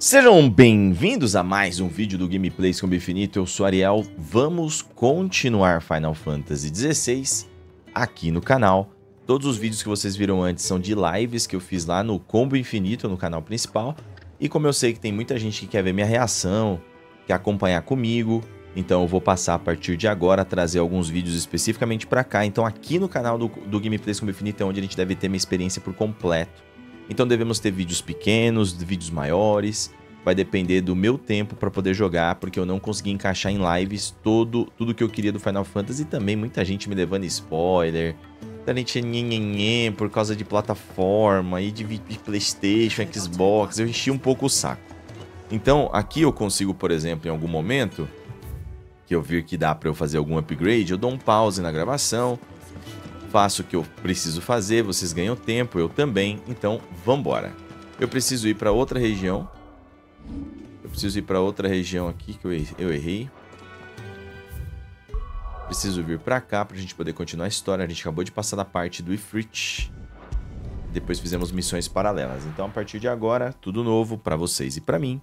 Sejam bem-vindos a mais um vídeo do Gameplays com Infinito. Eu sou Ariel. Vamos continuar Final Fantasy XVI aqui no canal. Todos os vídeos que vocês viram antes são de lives que eu fiz lá no Combo Infinito, no canal principal. E como eu sei que tem muita gente que quer ver minha reação, quer acompanhar comigo, então eu vou passar a partir de agora a trazer alguns vídeos especificamente para cá. Então aqui no canal do Gameplays com Infinito é onde a gente deve ter minha experiência por completo. Então devemos ter vídeos pequenos, vídeos maiores, vai depender do meu tempo para poder jogar, porque eu não consegui encaixar em lives tudo que eu queria do Final Fantasy, e também muita gente me levando spoiler, muita gente nhenhenhen por causa de plataforma, e de PlayStation, Xbox, eu enchi um pouco o saco. Então aqui eu consigo, por exemplo, em algum momento, que eu vir que dá para eu fazer algum upgrade, eu dou um pause na gravação, faço o que eu preciso fazer, vocês ganham tempo, eu também, então vambora. Eu preciso ir para outra região. Aqui que eu errei. Preciso vir para cá pra gente poder continuar a história. A gente acabou de passar da parte do Ifrit. Depois fizemos missões paralelas. Então a partir de agora, tudo novo para vocês e para mim.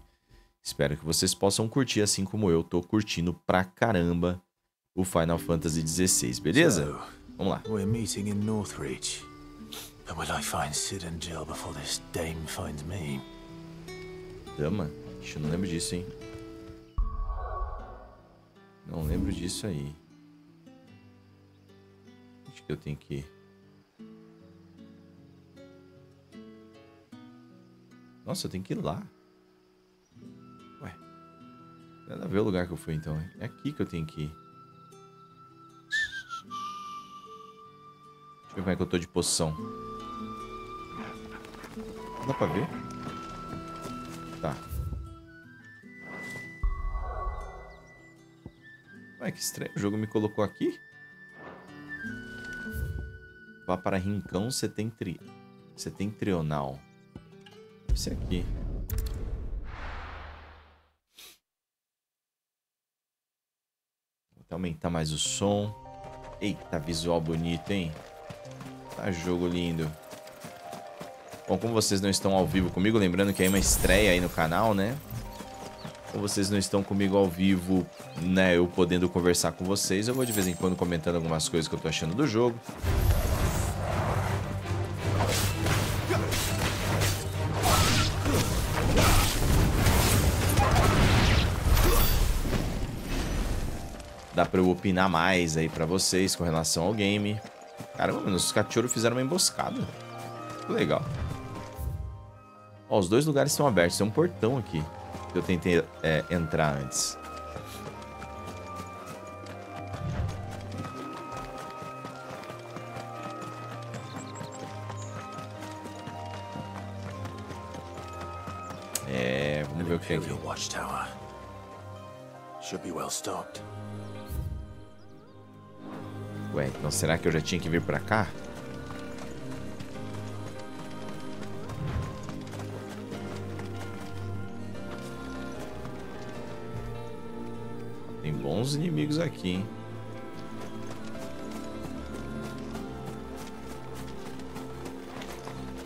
Espero que vocês possam curtir assim como eu tô curtindo pra caramba o Final Fantasy XVI, beleza? Vamos lá. We're meeting in Northreach. But will I find Sid and Jill before this dame finds me? Dama? Ixi, eu não lembro disso, hein? Não lembro disso aí. Acho que eu tenho que... Nossa, eu tenho que ir lá. Ué. Nada a ver o lugar que eu fui, então. É aqui que eu tenho que ir. Deixa eu ver como é que eu tô de posição. Dá pra ver? Tá. Ué, que estranho. O jogo me colocou aqui. Vá para Rincão Setentrional. Deve ser aqui. Vou até aumentar mais o som. Eita, visual bonito, hein? Tá jogo lindo. Bom, como vocês não estão ao vivo comigo, lembrando que é uma estreia aí no canal, né? Como vocês não estão comigo ao vivo, né, eu podendo conversar com vocês, eu vou de vez em quando comentando algumas coisas que eu tô achando do jogo. Dá pra eu opinar mais aí pra vocês com relação ao game. Caramba, mano, os cachorros fizeram uma emboscada. Que legal. Ó, os dois lugares estão abertos. Tem um portão aqui que eu tentei entrar antes. Vamos ver o que tem aqui. Ué, então será que eu já tinha que vir pra cá? Tem bons inimigos aqui, hein?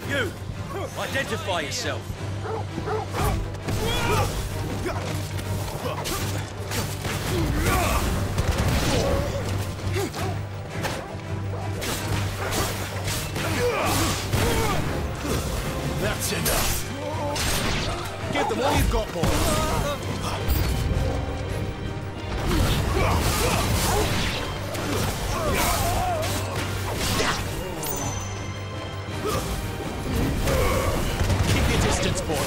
You! Identify yourself! That's enough. Give them all you've got, boy! Keep your distance, boy!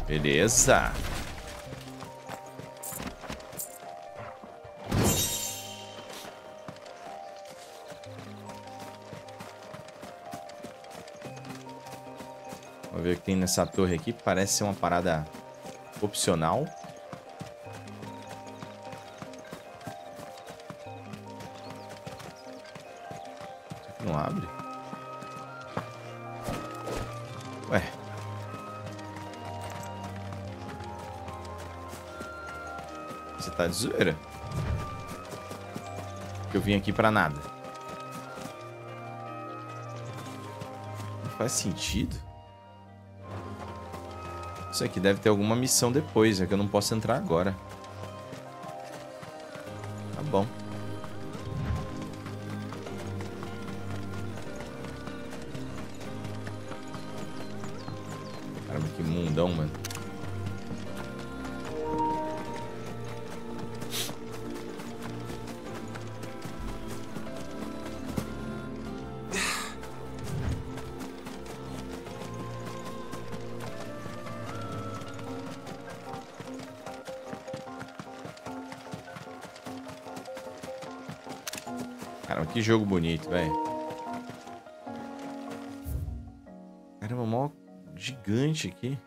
Beleza. Vamos ver o que tem nessa torre aqui. Parece ser uma parada opcional. não abre? Ué. Você tá de zoeira? Eu vim aqui pra nada. Não faz sentido. Isso aqui deve ter alguma missão depois, é que eu não posso entrar agora. Tá bom. Caramba, que mundão, mano. Caramba, que jogo bonito, velho. Caramba, mó gigante aqui.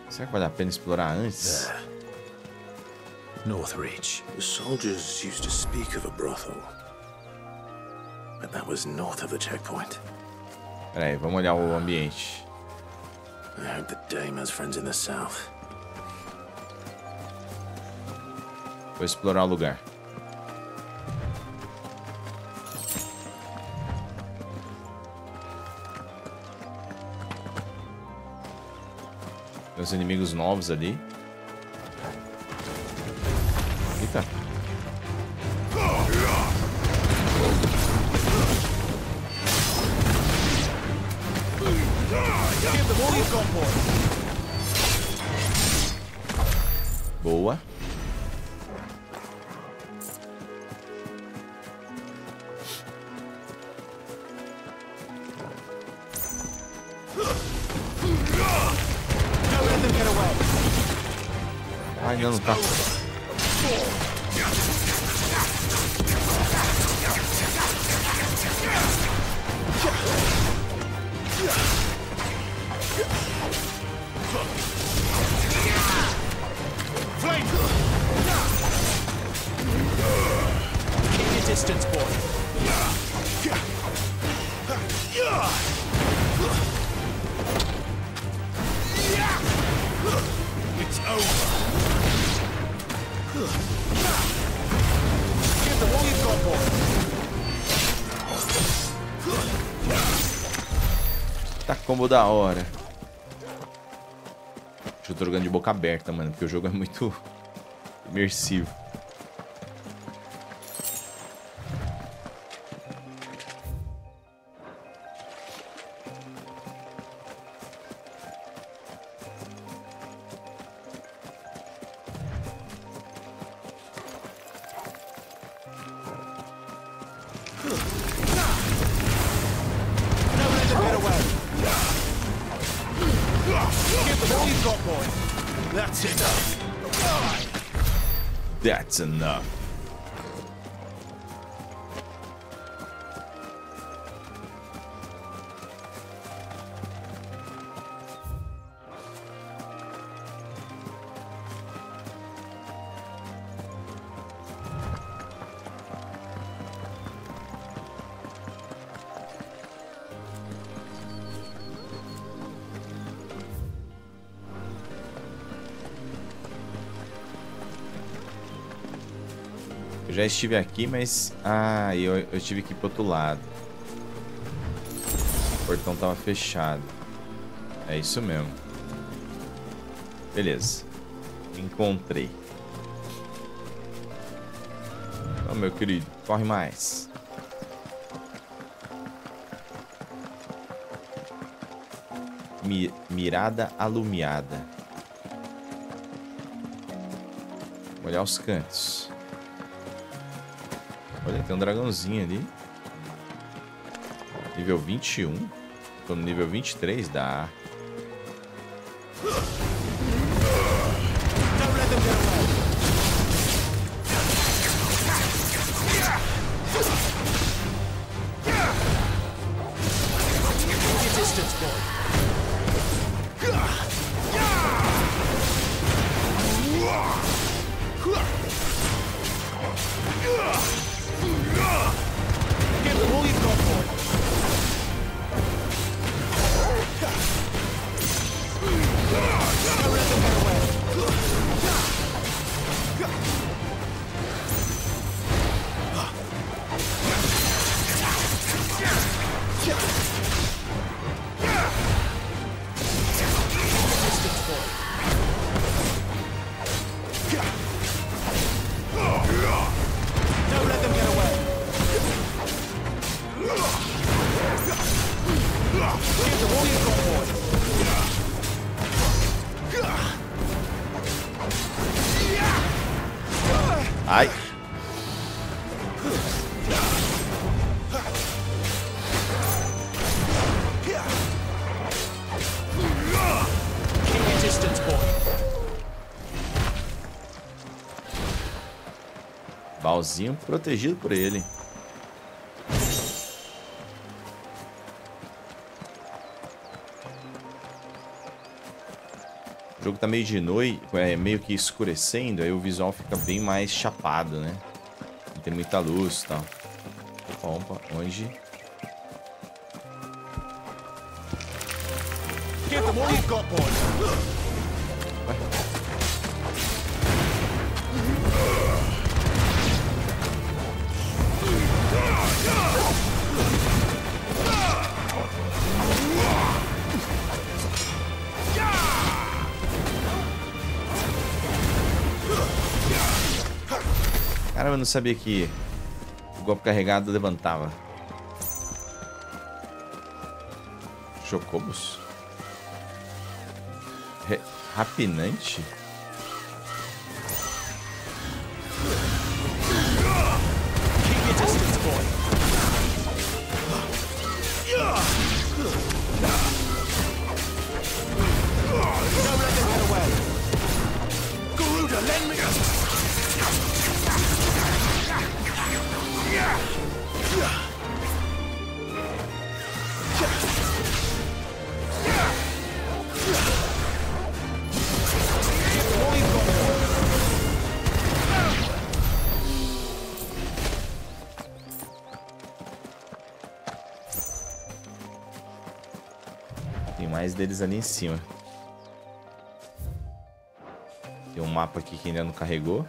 Será que vale a pena explorar antes? Northreach. The soldiers used to speak of a brothel. But that was north of the checkpoint. Pera aí, vamos olhar o ambiente. I hope the dame has friends in the south. Vou explorar o lugar. Tem uns inimigos novos ali. Eita. Boa. Ainda não tá. Keep your distance, boy. It's over. Give them all you've got, boy. Tá combo da hora. Eu tô jogando de boca aberta, mano, porque o jogo é muito imersivo. That's enough. Eu já estive aqui, mas... Ah, eu tive que ir pro outro lado. O portão tava fechado. É isso mesmo. Beleza. Encontrei. Então, meu querido, corre mais. Mirada alumiada. Vou olhar os cantos. Olha, tem um dragãozinho ali. Nível 21. Tô no nível 23, dá. Ai. Baúzinho protegido por ele. O jogo tá meio de noite, meio que escurecendo, aí o visual fica bem mais chapado, né? Não tem muita luz e tal. Opa, onde? Give them all you've got, boy. Caramba, eu não sabia que o golpe carregado levantava. Chocobos? Rapinante? Keep your distance, boy. Don't let them get away. Garuda, lend me a... Tem mais deles ali em cima. Tem um mapa aqui que ainda não carregou.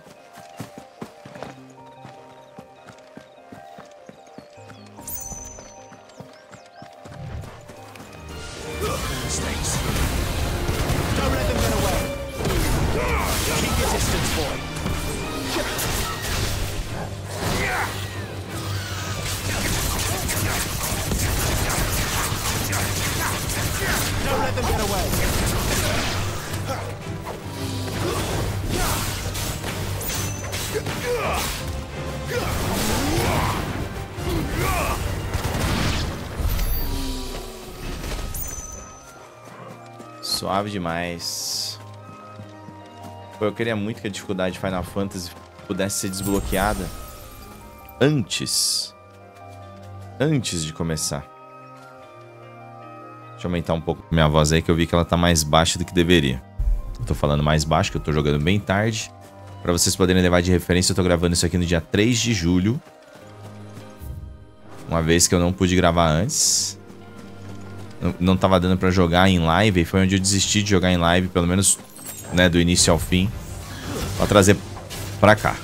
Suave demais. Pô, eu queria muito que a dificuldade de Final Fantasy pudesse ser desbloqueada antes de começar. Deixa eu aumentar um pouco minha voz aí, que eu vi que ela tá mais baixa do que deveria. Eu tô falando mais baixo, que eu tô jogando bem tarde. Pra vocês poderem levar de referência, eu tô gravando isso aqui no dia 3 de julho. Uma vez que eu não pude gravar antes. Não tava dando pra jogar em live, e foi onde eu desisti de jogar em live, pelo menos, né, do início ao fim. Vou trazer pra cá.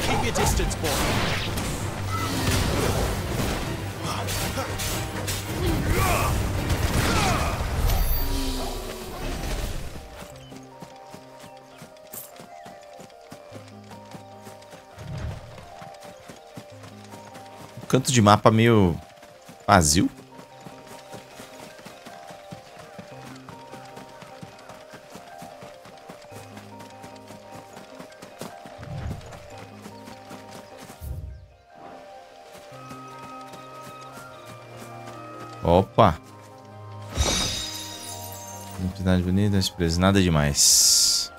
Keep your distance, boy. O canto de mapa meio vazio. Opa! Identidade bonita, surpresa, nada demais.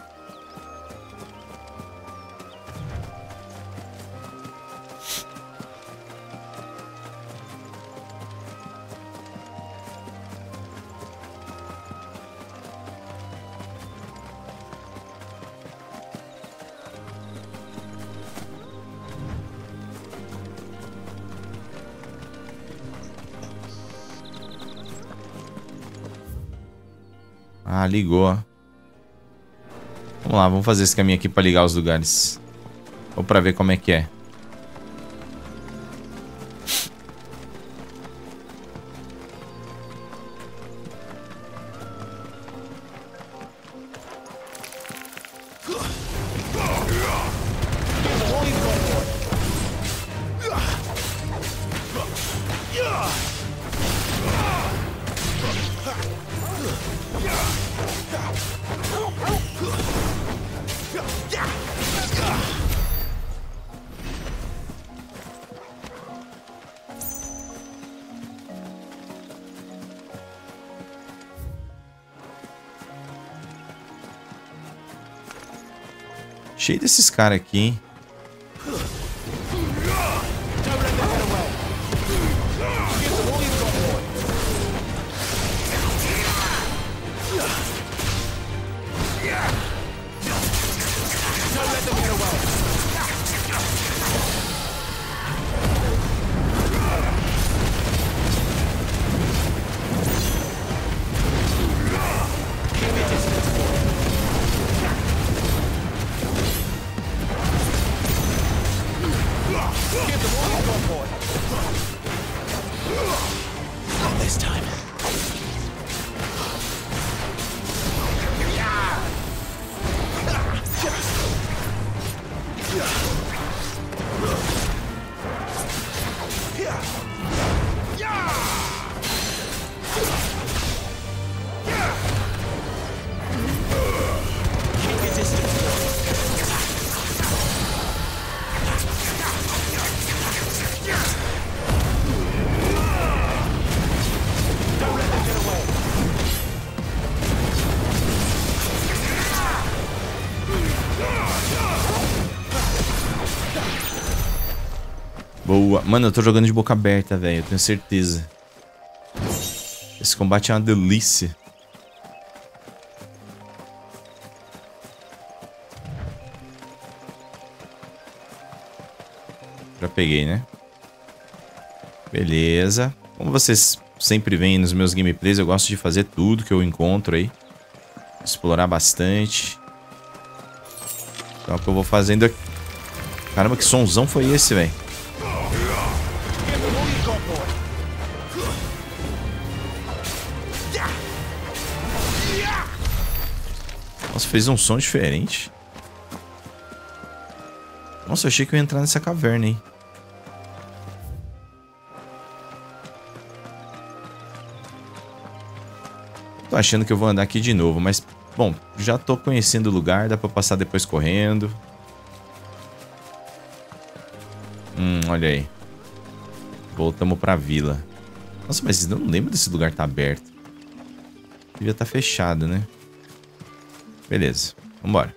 Ah, ligou. Vamos lá, vamos fazer esse caminho aqui pra ligar os lugares. Ou pra ver como é que é. Cheio desses caras aqui, hein? Boa. Mano, eu tô jogando de boca aberta, velho. Eu tenho certeza. Esse combate é uma delícia. Já peguei, né? Beleza. Como vocês sempre veem nos meus gameplays, eu gosto de fazer tudo que eu encontro aí. Explorar bastante. Então é o que eu vou fazendo aqui. Caramba, que sonzão foi esse, velho? Nossa, fez um som diferente. Nossa, eu achei que eu ia entrar nessa caverna, hein? Tô achando que eu vou andar aqui de novo, mas... Bom, já tô conhecendo o lugar, dá pra passar depois correndo. Olha aí. Voltamos pra vila. Nossa, mas eu não lembro desse lugar tá aberto. Devia estar fechado, né? Beleza, vambora.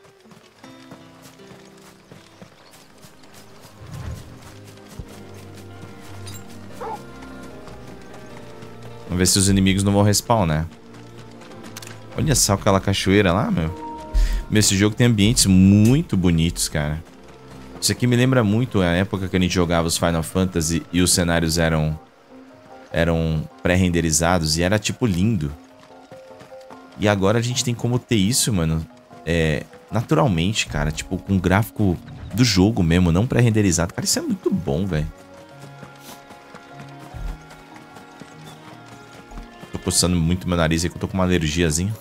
Vamos ver se os inimigos não vão respawnar. Olha só aquela cachoeira lá, meu. Esse jogo tem ambientes muito bonitos, cara. Isso aqui me lembra muito a época que a gente jogava os Final Fantasy e os cenários eram pré-renderizados e era tipo lindo. E agora a gente tem como ter isso, mano, naturalmente, cara. Tipo, com o gráfico do jogo mesmo, não pré-renderizado. Cara, isso é muito bom, velho. Tô coçando muito meu nariz aí que eu tô com uma alergiazinha.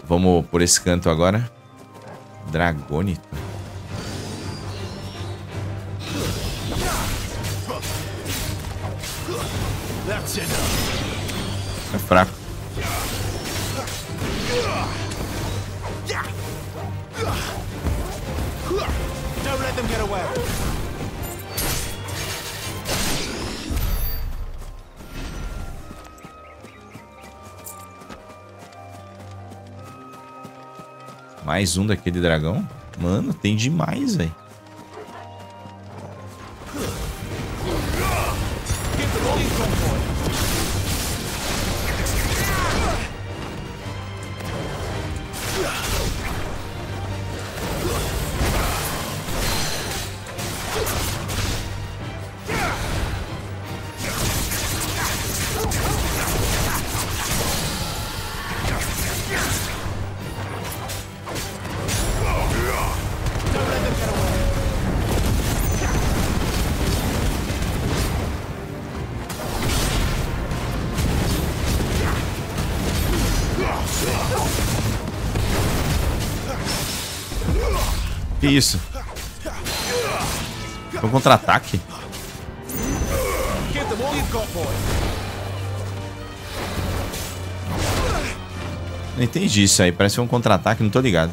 Vamos por esse canto agora. Dragônito. É fraco. Don't let them get away. Mais um daquele dragão? Mano, tem demais, velho. Que isso? Foi um contra-ataque? Give them all you've got, boy. Não entendi isso aí. Parece um contra-ataque, não tô ligado.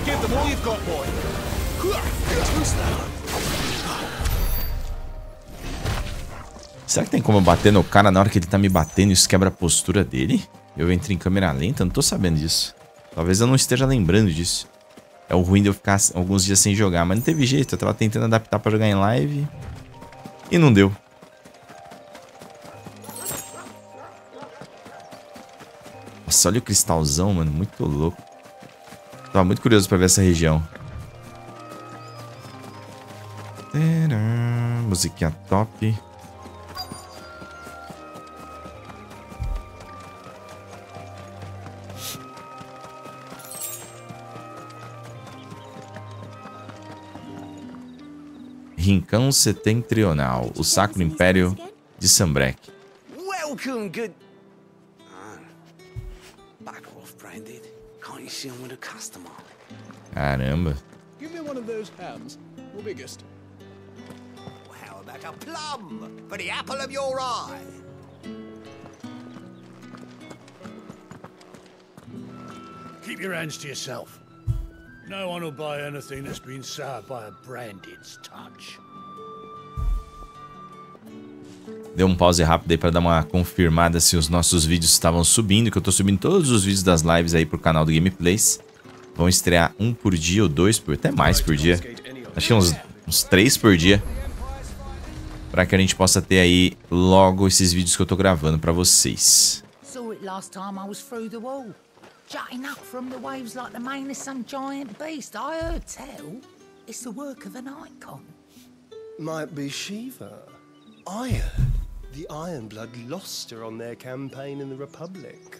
Give them all you've got, boy. Será que tem como eu bater no cara na hora que ele tá me batendo e isso quebra a postura dele? Eu entro em câmera lenta? Não tô sabendo disso. Talvez eu não esteja lembrando disso. É o ruim de eu ficar alguns dias sem jogar. Mas não teve jeito. Eu tava tentando adaptar pra jogar em live. E não deu. Nossa, olha o cristalzão, mano. Muito louco. Tava muito curioso pra ver essa região. Musiquinha top. Rincão Setentrional, o Sacro Império de Sambrek. Welcome, good. Back off, Branded. Can't you see I'm with a customer? Caramba. Give me one of those hams, your biggest. Well, how about a plum for the apple of your eye? Keep your hands to yourself. No one will buy anything that's been soured by a Branded's touch. Deu um pause rápido aí pra dar uma confirmada se os nossos vídeos estavam subindo, que eu tô subindo todos os vídeos das lives aí pro canal do Gameplays. Vão estrear um por dia ou dois, até mais por dia. Acho que uns 3 por dia. Pra que a gente possa ter aí logo esses vídeos que eu tô gravando pra vocês. Saw it last time I was through the wall. Jutting up from the waves like the mane of some giant beast. I heard tell it's the work of an icon. Might be Shiva. I heard the Ironblood lost her on their campaign in the Republic.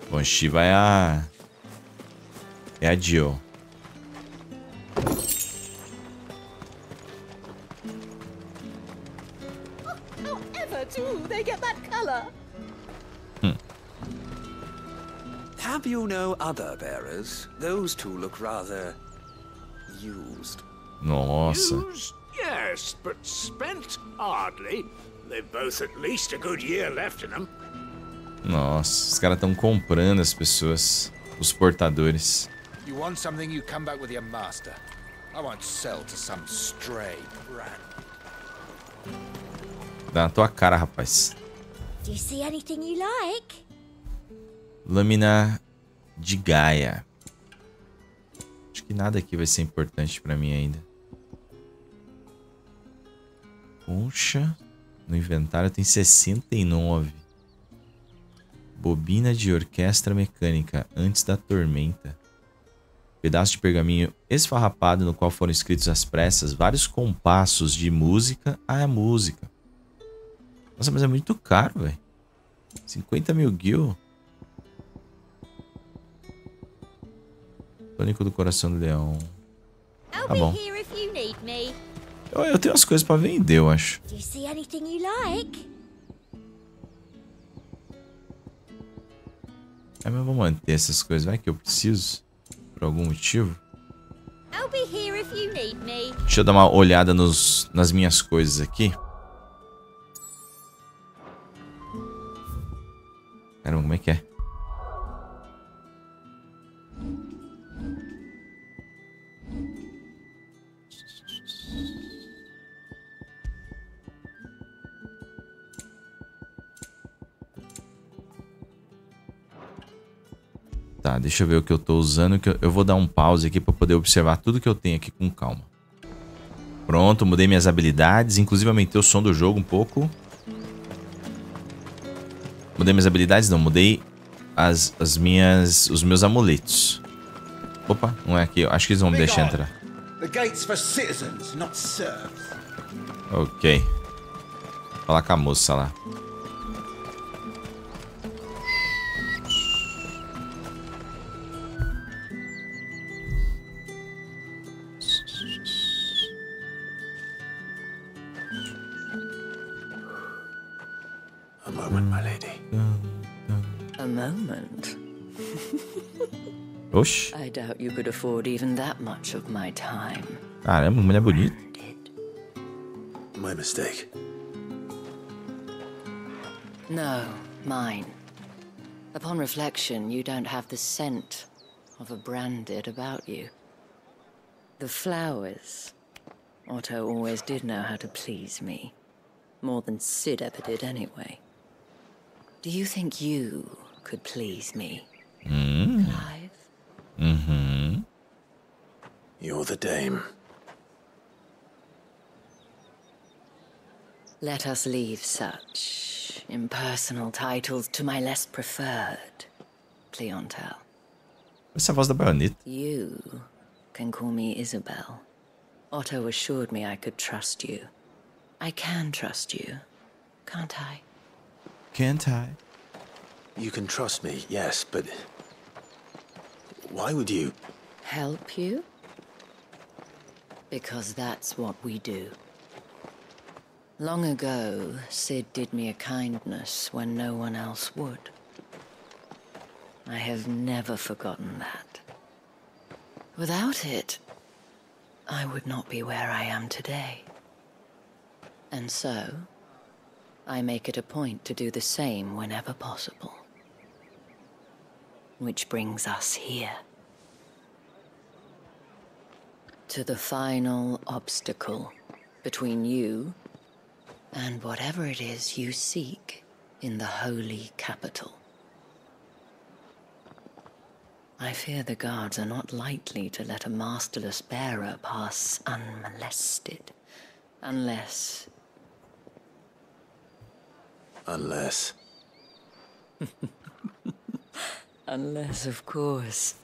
Bom, Shiva é a Jill. However, do they get that color? Have you no other bearers? Those two look rather used. Nossa. Used, yes, but spent hardly. They've both at least a good year left in them. Nossa, os caras estão comprando as pessoas, os portadores. You want something, you come back with your master. I won't sell to some stray brat. Dá na tua cara, rapaz. Do you see anything you like? Lâmina de Gaia. Acho que nada aqui vai ser importante pra mim ainda. Concha. No inventário tem 69. Bobina de orquestra mecânica. Antes da tormenta. Pedaço de pergaminho esfarrapado no qual foram escritos às pressas vários compassos de música. Ah, é música. Nossa, mas é muito caro, velho. 50 mil gil. Tônico do coração do leão. Tá bom. Eu tenho umas coisas pra vender, eu acho. Do you see anything you like? É, mas eu vou manter essas coisas. Vai que eu preciso. Por algum motivo. I'll be here if you need me. Deixa eu dar uma olhada nas minhas coisas aqui. Caramba, como é que é? Tá, deixa eu ver o que eu tô usando. Que eu vou dar um pause aqui pra poder observar tudo que eu tenho aqui com calma. Pronto, mudei minhas habilidades. Inclusive aumentei o som do jogo um pouco. Mudei minhas habilidades? Não, mudei os meus amuletos. Opa, não é aqui. Acho que eles vão me deixar entrar. The gate's for citizens, not serfs. Ok. Falar com a moça lá. A moment, my lady. A moment? Oxi. I doubt you could afford even that much of my time. Caramba, mulher bonita. My mistake. No, mine. Upon reflection, you don't have the scent of a branded about you. The flowers. Otto always did know how to please me. More than Sid ever did anyway. Do you think you could please me, Clive? Mm-hmm. You're the dame. Let us leave such impersonal titles to my less preferred clientele. Essa é a voz da baioneta. You can call me Isabel. Otto assured me I could trust you. I can trust you, can't I? Can't I? You can trust me, yes, but why would you? Help you? Because that's what we do. Long ago, Sid did me a kindness when no one else would. I have never forgotten that. Without it, I would not be where I am today. And so, I make it a point to do the same whenever possible. Which brings us here. To the final obstacle between you and whatever it is you seek in the holy capital. I fear the guards are not likely to let a masterless bearer pass unmolested, unless... Unless... Unless, of course,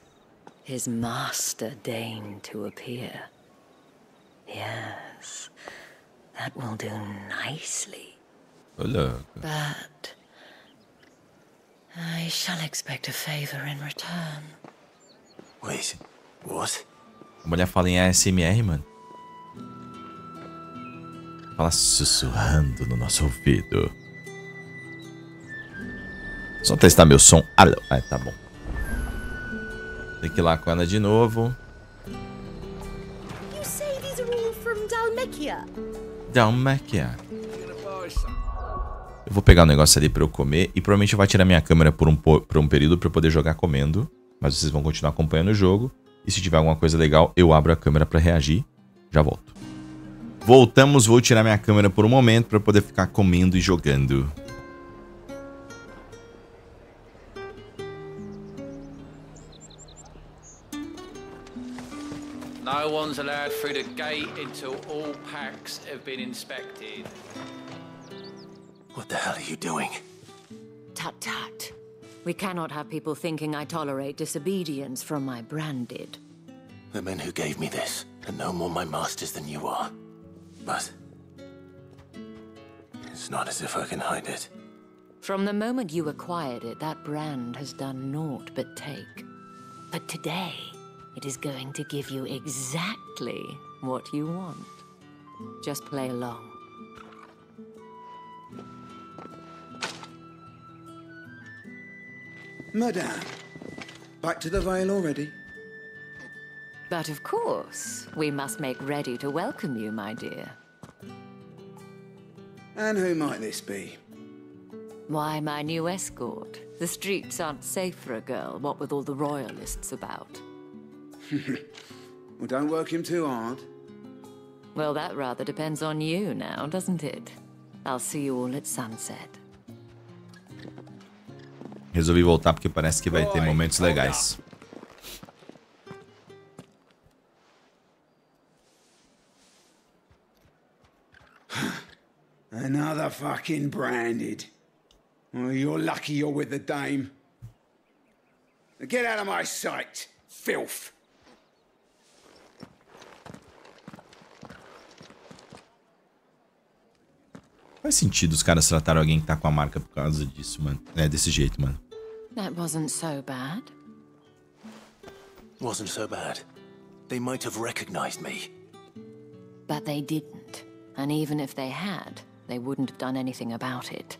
his master deigned to appear. Yes, that will do nicely. Ô, louco. But I shall expect a favor in return. Wait, what? A mulher fala em ASMR, mano. Fala sussurrando no nosso ouvido. Só testar meu som. Ah, tá bom. Tem que ir lá com ela de novo. You say these are all from Dalmekia? Dalmekia. Eu vou pegar um negócio ali pra eu comer. E provavelmente vai tirar minha câmera por um período pra eu poder jogar comendo. Mas vocês vão continuar acompanhando o jogo. E se tiver alguma coisa legal, eu abro a câmera pra reagir. Já volto. Voltamos, vou tirar minha câmera por um momento pra poder ficar comendo e jogando. No one's allowed through the gate until all packs have been inspected. What the hell are you doing? Tut tut. We cannot have people thinking I tolerate disobedience from my branded. The men who gave me this are no more my masters than you are. But it's not as if I can hide it. From the moment you acquired it, that brand has done naught but take. But today, it is going to give you exactly what you want. Just play along. Madame, back to the Vale already? But of course, we must make ready to welcome you, my dear. And who might this be? Why, my new escort. The streets aren't safe for a girl, what with all the royalists about. Well, don't work him too hard. Well, that rather depends on you now, doesn't it? I'll see you all at sunset. Resolvi voltar porque parece que vai ter momentos legais. Another fucking branded. Well, you're lucky you're with the dame. Get out of my sight, filth. Faz sentido os caras tratarem alguém que tá com a marca por causa disso, mano. É, desse jeito, mano. That wasn't so bad. Wasn't so bad. They might have recognized me. But they didn't. And even if they had, they wouldn't have done anything about it.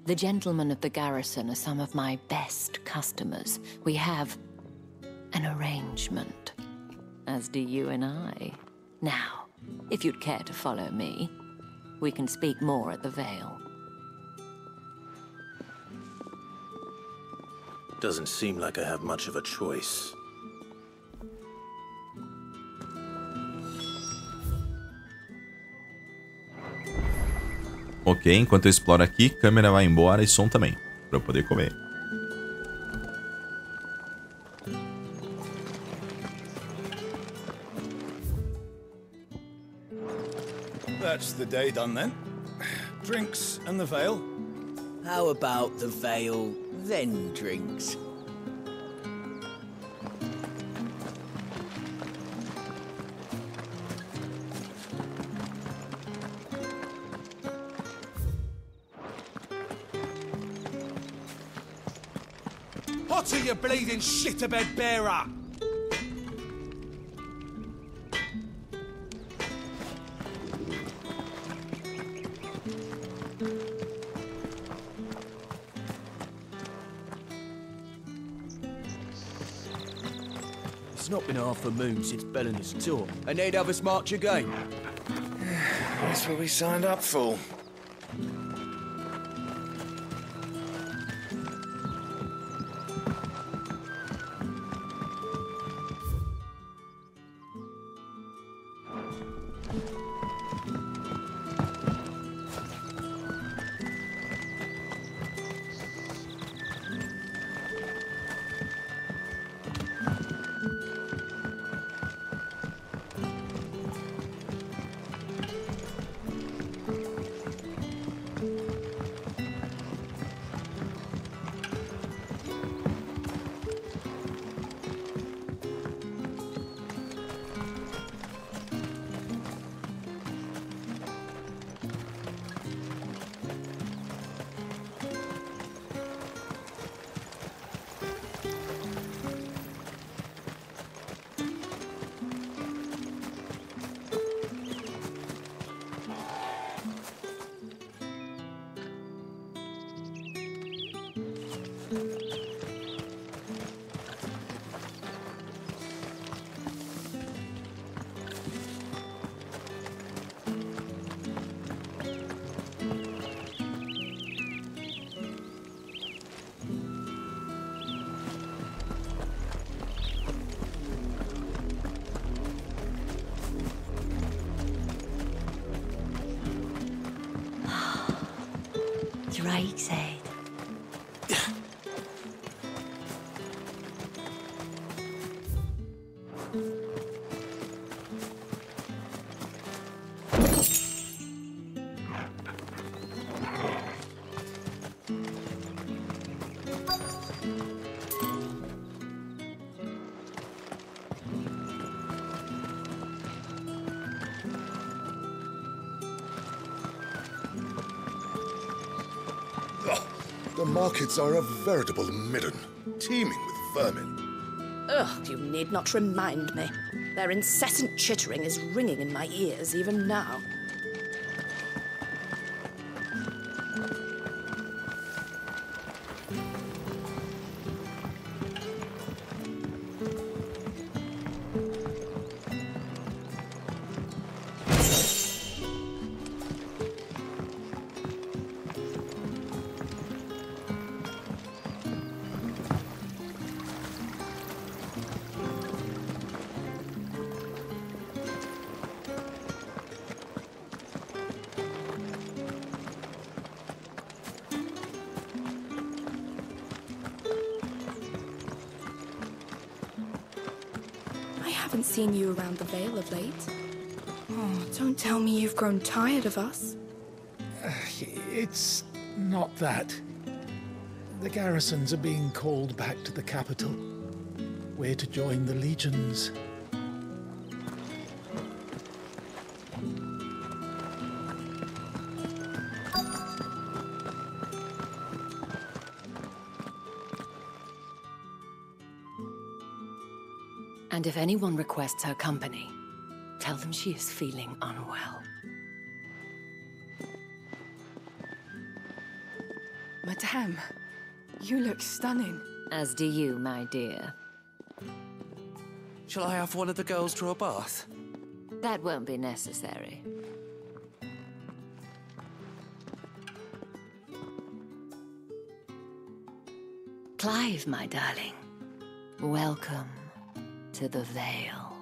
The gentlemen of the garrison are some of my best customers. We have an arrangement, as do you and I. Now, if you'd care to follow me, we can speak more at the Vale. Doesn't seem like I have much of a choice. Ok, enquanto eu exploro aqui, câmera vai embora e som também, pra eu poder comer. That's the day done then. Drinks and the Vale. How about the Vale, then drinks? What are you bleeding shit-a-bed bearer? It's not been half a moon since Bellinger's tour, and they'd have us march again. That's what we signed up for. Drake's Head. The markets are a veritable midden, teeming with vermin. Ugh, you need not remind me. Their incessant chittering is ringing in my ears even now. I haven't seen you around the Vale of late. Oh, don't tell me you've grown tired of us. It's not that. The garrisons are being called back to the capital. We're to join the legions. And if anyone requests her company, tell them she is feeling unwell. Madame, you look stunning. As do you, my dear. Shall I have one of the girls draw a bath? That won't be necessary. Clive, my darling. Welcome to the Vale.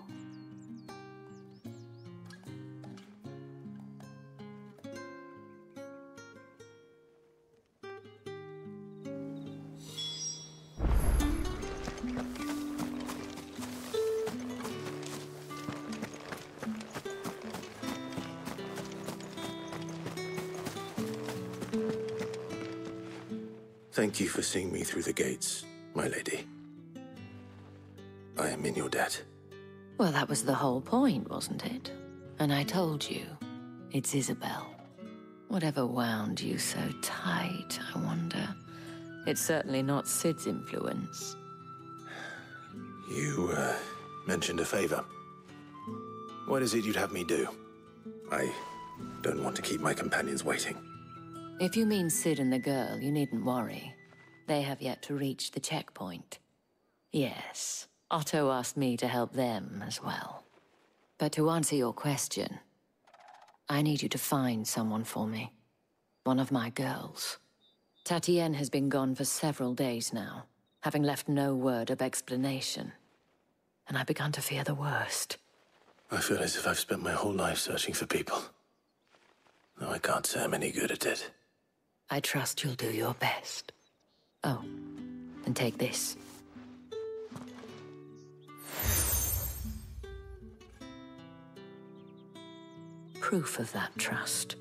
Thank you for seeing me through the gates, my lady. I am in your debt. Well, that was the whole point, wasn't it? And I told you, it's Isabel. Whatever wound you so tight, I wonder. It's certainly not Sid's influence. You, mentioned a favor. What is it you'd have me do? I don't want to keep my companions waiting. If you mean Sid and the girl, you needn't worry. They have yet to reach the checkpoint. Yes, Otto asked me to help them as well. But to answer your question, I need you to find someone for me. One of my girls. Tatienne has been gone for several days now, having left no word of explanation. And I've begun to fear the worst. I feel as if I've spent my whole life searching for people. Though I can't say I'm any good at it. I trust you'll do your best. Oh, and take this. Proof of that trust.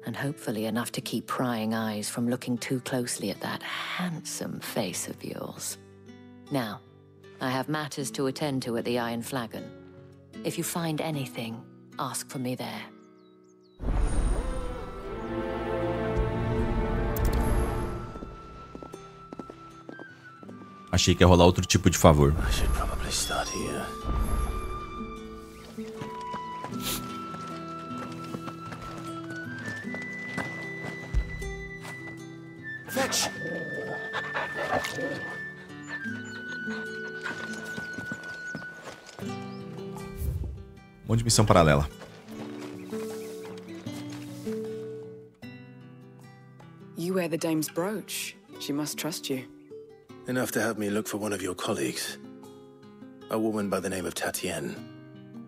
And hopefully enough to keep prying eyes from looking too closely at that handsome face of yours. Now, I have matters to attend to at the Iron Flagon. If you find anything, ask for me there. Achei que ia rolar outro tipo de favor. I should probably start here. Fetch! Um monte de missão paralela. You wear the dame's brooch. She must trust you. Enough to have me look for one of your colleagues. A woman by the name of Tatienne.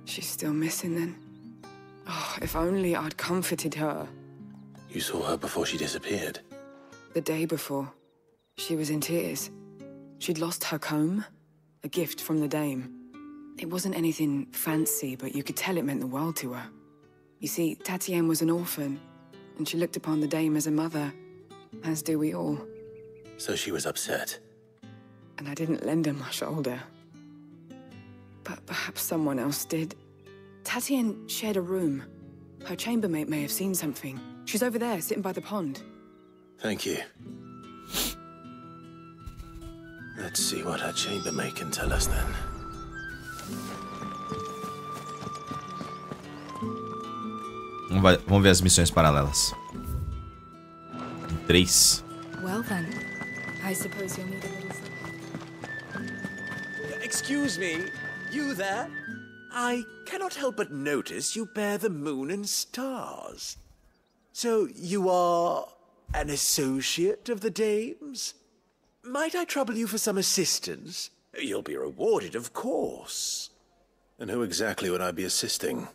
She's still missing then. Oh, if only I'd comforted her. You saw her before she disappeared. The day before. She was in tears. She'd lost her comb. A gift from the dame. It wasn't anything fancy, but you could tell it meant the world to her. You see, Tatienne was an orphan, and she looked upon the dame as a mother, as do we all. So she was upset. And I didn't lend her my shoulder. But perhaps someone else did. Tatienne shared a room. Her chambermaid may have seen something. She's over there, sitting by the pond. Thank you. Let's see what her chambermaid can tell us then. Vamos ver as missões paralelas. 3. Well then, I suppose you'll need a little... Excuse me, you there? I cannot help but notice you bear the moon and stars. So you are an associate of the dame's? Might I trouble you for some assistance? You'll be rewarded, of course. And who exactly would I be assisting?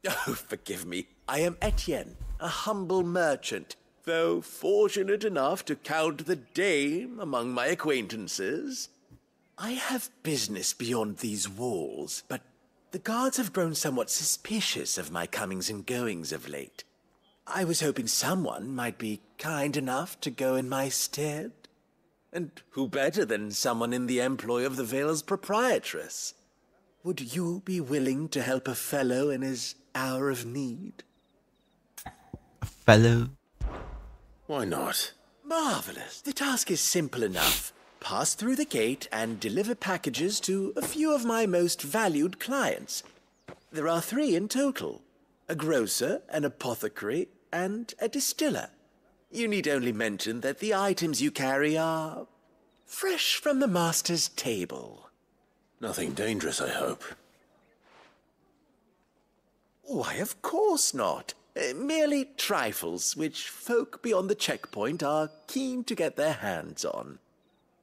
Oh, forgive me. I am Etienne, a humble merchant, though fortunate enough to count the dame among my acquaintances. I have business beyond these walls, but the guards have grown somewhat suspicious of my comings and goings of late. I was hoping someone might be kind enough to go in my stead. And who better than someone in the employ of the Vale's proprietress? Would you be willing to help a fellow in his hour of need? A fellow? Why not? Marvelous. The task is simple enough. pass through the gate and deliver packages to a few of my most valued clients. There are 3 in total: a grocer, an apothecary, and a distiller. You need only mention that the items you carry are fresh from the master's table. Nothing dangerous, I hope. Why, of course not. Merely trifles which folk beyond the checkpoint are keen to get their hands on.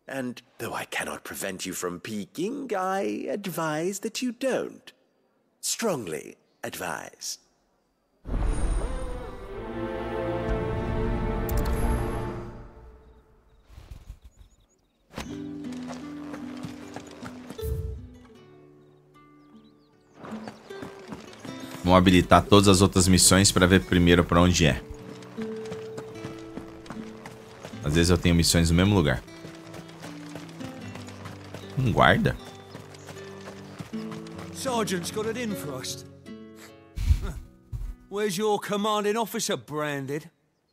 And though I cannot prevent you from peeking, I advise that you don't. Strongly advise. Vamos habilitar todas as outras missões para ver primeiro para onde é. Às vezes eu tenho missões no mesmo lugar. Um guarda? Sergeant's got it in for us. Where's your commanding officer, Branded?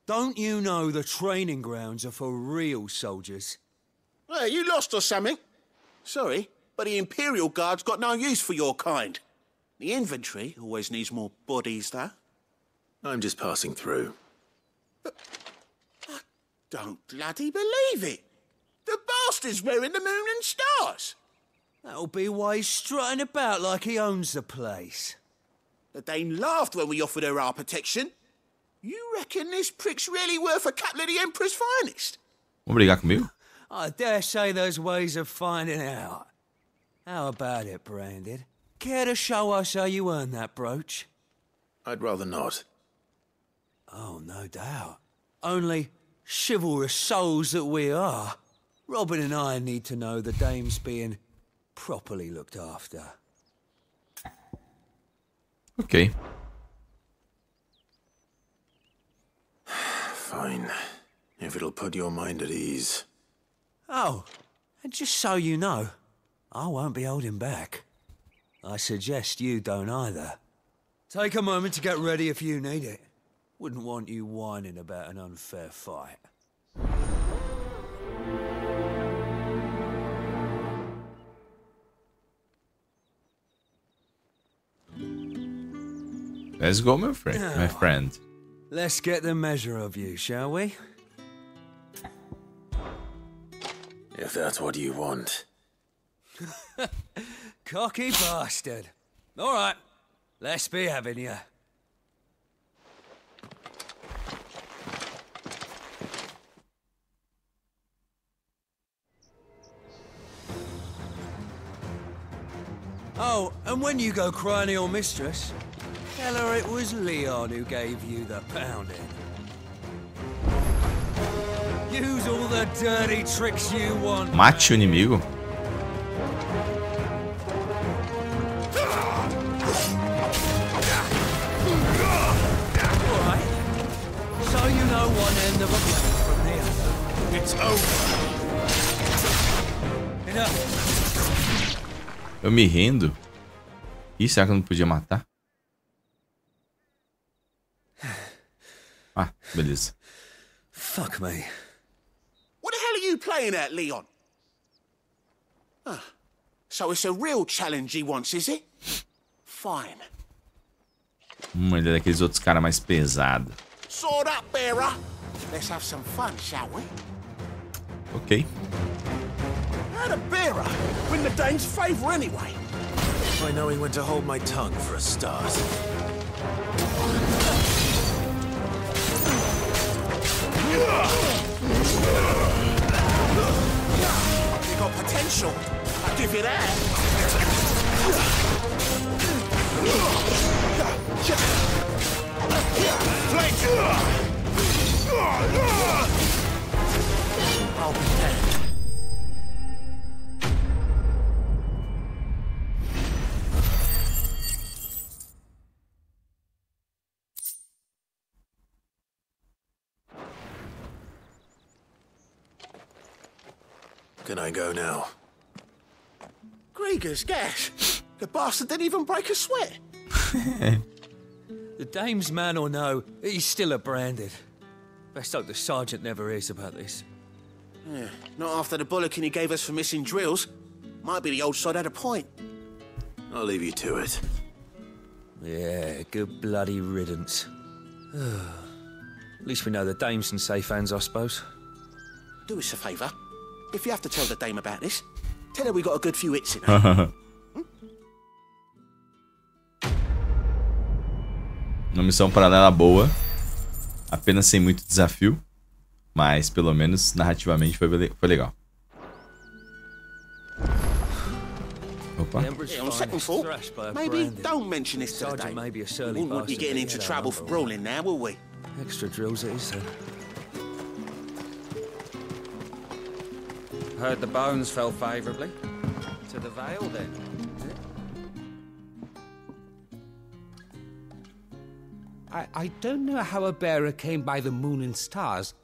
Don't you know the training grounds are for real soldiers? Hey, you lost or something? Sorry, but the Imperial Guard's got no use for your kind. The infantry always needs more bodies, though. I'm just passing through. But I don't bloody believe it. The bastard's wearing the moon and stars. That'll be why he's strutting about like he owns the place. The Dane laughed when we offered her our protection. You reckon this prick's really worth a couple of the Emperor's finest? Vamos brigar comigo? I dare say there's ways of finding out. How about it, Branded? Care to show us how you earned that brooch? I'd rather not. Oh, no doubt. Only chivalrous souls that we are, Robin and I need to know the dame's being properly looked after. Ok. Fine. If it'll put your mind at ease. Oh, and just so you know, I won't be holding back. I suggest you don't either. Take a moment to get ready if you need it. Wouldn't want you whining about an unfair fight. Let's go, my friend. Let's get the measure of you, shall we? If that's what you want. Cocky bastard. All right, let's be having you. Oh, and when you go crying to your mistress, tell her it was Leon who gave you the pounding. Use all the dirty tricks you want. Mate o inimigo. Alright. So you know one end of a blade from the other. It's over. Enough. Eu me rendo. Ih, será que eu não podia matar? Ah, beleza. Fuck me. What the hell are you playing at, Leon? Ah, so it's a real challenge he wants, is it? Fine. Ele é daqueles outros caras mais pesados. Sword up, bearer. Let's have some fun, shall we? Ok. How'd a bearer win the Dane's favour anyway? By knowing when to hold my tongue for a start. You got potential. I'll give you that. I'll be there. Can I go now? Grieger's gas. The bastard didn't even break a sweat. The dame's man or no, he's still a Branded. Best hope the sergeant never hears about this. Yeah, not after the bullocking he gave us for missing drills. Might be the old sod had a point. I'll leave you to it. Yeah, good bloody riddance. At least we know the dame's in safe hands, I suppose. Do us a favour. If you have to tell the dame about this, tell her we got a good few hits in her. Uma missão paralela boa. Apenas sem muito desafio. Mas, pelo menos, narrativamente foi legal. Opa. Yeah, on second thought, maybe don't mention this to the dame. We wouldn't want you getting into trouble for brawling now, will we? Extra drills it is, then. Heard the bones fell favourably. To the Vale, then. I don't know how a bearer came by the moon and stars,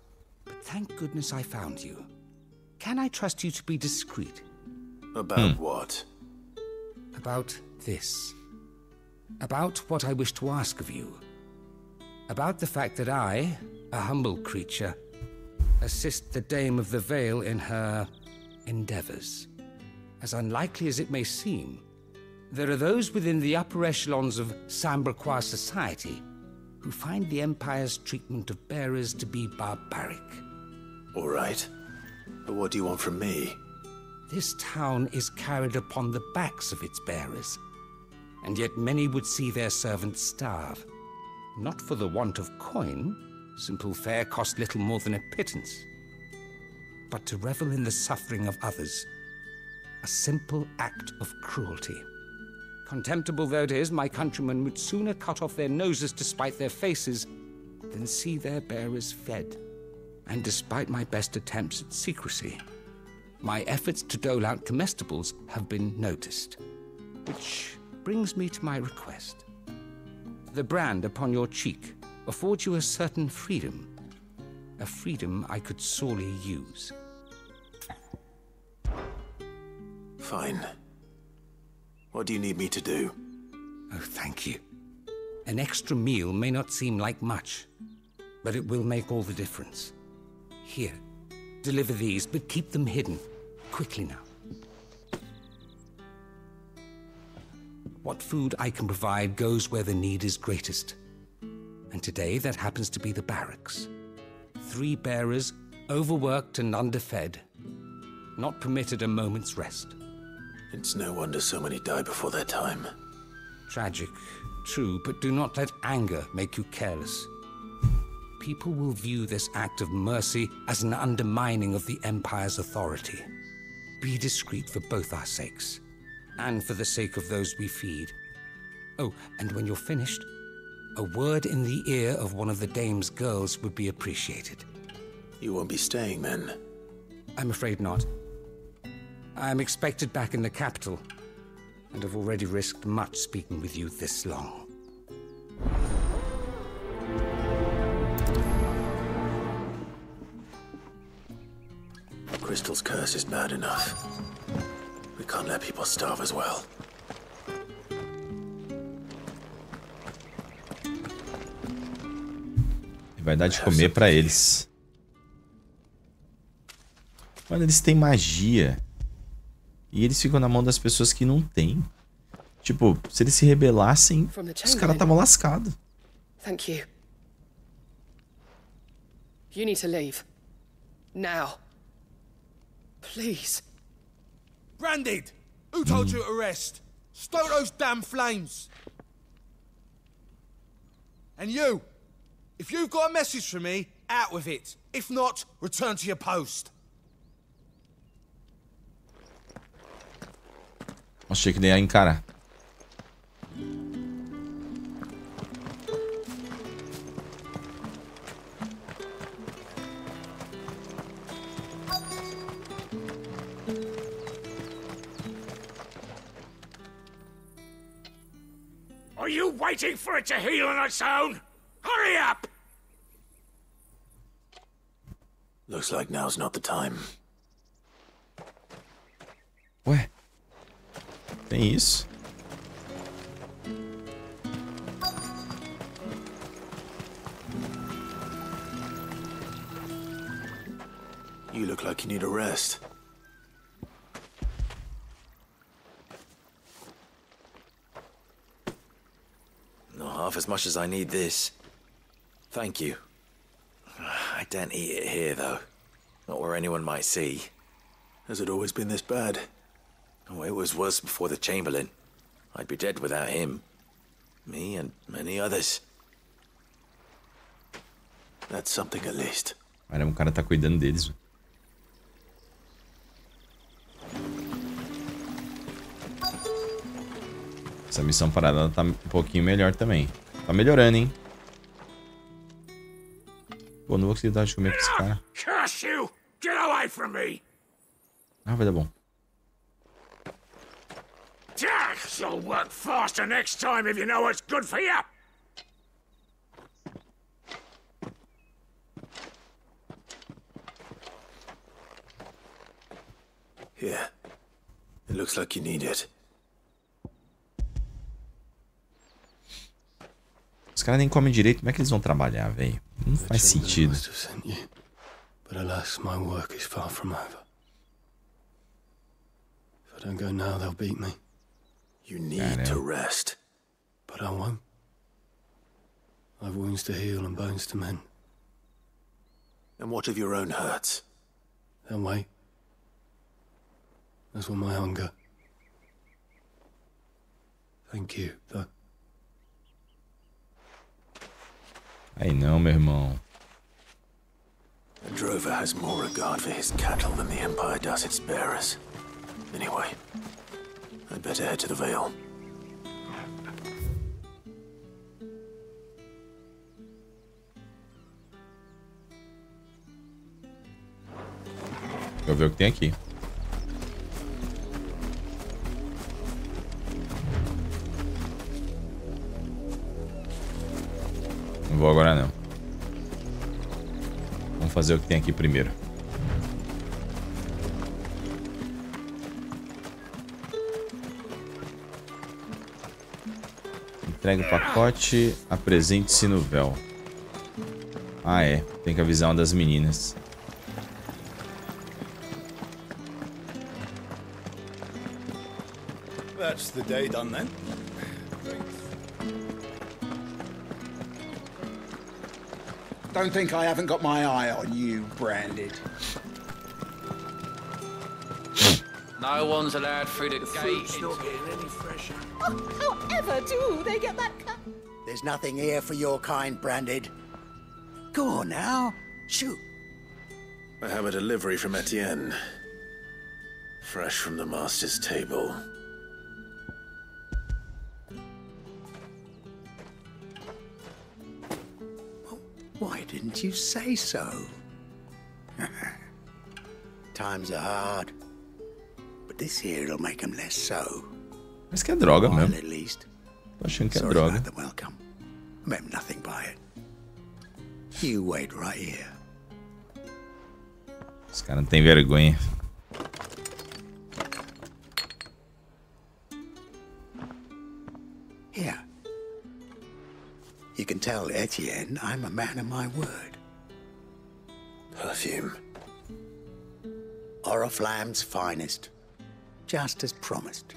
but thank goodness I found you. Can I trust you to be discreet? About what? About this. About what I wish to ask of you. About the fact that I, a humble creature, assist the Dame of the Vale in her endeavors. As unlikely as it may seem, there are those within the upper echelons of Sambraquois society who find the Empire's treatment of bearers to be barbaric. All right. But what do you want from me? This town is carried upon the backs of its bearers, and yet many would see their servants starve. Not for the want of coin, simple fare cost little more than a pittance, but to revel in the suffering of others, a simple act of cruelty. Contemptible though it is, my countrymen would sooner cut off their noses to spite their faces than see their bearers fed. And despite my best attempts at secrecy, my efforts to dole out comestibles have been noticed. Which brings me to my request. The brand upon your cheek affords you a certain freedom. A freedom I could sorely use. Fine. What do you need me to do? Oh, thank you. An extra meal may not seem like much, but it will make all the difference. Here, deliver these, but keep them hidden. Quickly now. What food I can provide goes where the need is greatest. And today that happens to be the barracks. 3 bearers, overworked and underfed, not permitted a moment's rest. It's no wonder so many die before their time. Tragic, true, but do not let anger make you careless. People will view this act of mercy as an undermining of the Empire's authority. Be discreet for both our sakes, and for the sake of those we feed. Oh, and when you're finished, a word in the ear of one of the Dame's girls would be appreciated. You won't be staying, then? I'm afraid not. I'm expected back in the capital, and have already risked much speaking with you this long. Crystal's curse is bad enough. We can't let people starve as well. Vai dar de comer pra eles. Mano, eles têm magia. E eles ficam na mão das pessoas que não têm. Tipo, se eles se rebelassem, os caras estavam lascados. Thank you. You need to leave. Now. Please. Branded! Who told you to rest? Stoke those damn flames! And you! If you've got a message for me, out with it. If not, return to your post. Achei que nem ia encarar. Are you waiting for it to heal on its own? Hurry up! Looks like now's not the time. Ué? Tem isso? You look like you need a rest. Not half as much as I need this. Thank you. I daren't eat it here, though. Not where anyone might see. Has it always been this bad? Oh, it was worse before the Chamberlain. I'd be dead without him. Me and many others. That's something at least. Caramba, o cara tá cuidando deles. Essa missão parada tá um pouquinho melhor também. Tá melhorando, hein? Pô, não vou conseguir dar de comer com esse cara. Curse you! Get away from me! Ah, vai dar bom. You'll work faster next time if you know what's good for you! Here. It looks like you need it. Os caras nem comem direito, como é que eles vão trabalhar, velho? Não faz sentido. But alas, my work is far from over. If I don't go now, they'll beat me. You need to rest. But I won't. I've wounds to heal and bones to mend. And what of your own hurts? They'll wait. As will my hunger. Thank you, though. Aí não, meu irmão. A drover has more regard for his cattle than the Empire does its bearers. Anyway, I'd better head to the Vale. Deixa eu ver o que tem aqui. Não vou agora não. Vamos fazer o que tem aqui primeiro. Entrega o pacote, apresente-se no véu. Ah, é. Tem que avisar uma das meninas. That's the day done then. Don't think I haven't got my eye on you, Branded. No one's allowed through the gate. Fruit's not getting any fresher. However do they get that cut? There's nothing here for your kind, Branded. Go on now. Shoot. I have a delivery from Etienne. Fresh from the master's table. Why didn't you say so? Times are hard. But this here'll make them less so. Mas que é droga mesmo. At least. Tô achando que é Sorry droga. about the welcome. Meant nothing by it. You wait right here. Os caras não tem vergonha. Here. You can tell Etienne I'm a man of my word. Perfume. Oriflamme's finest. Just as promised.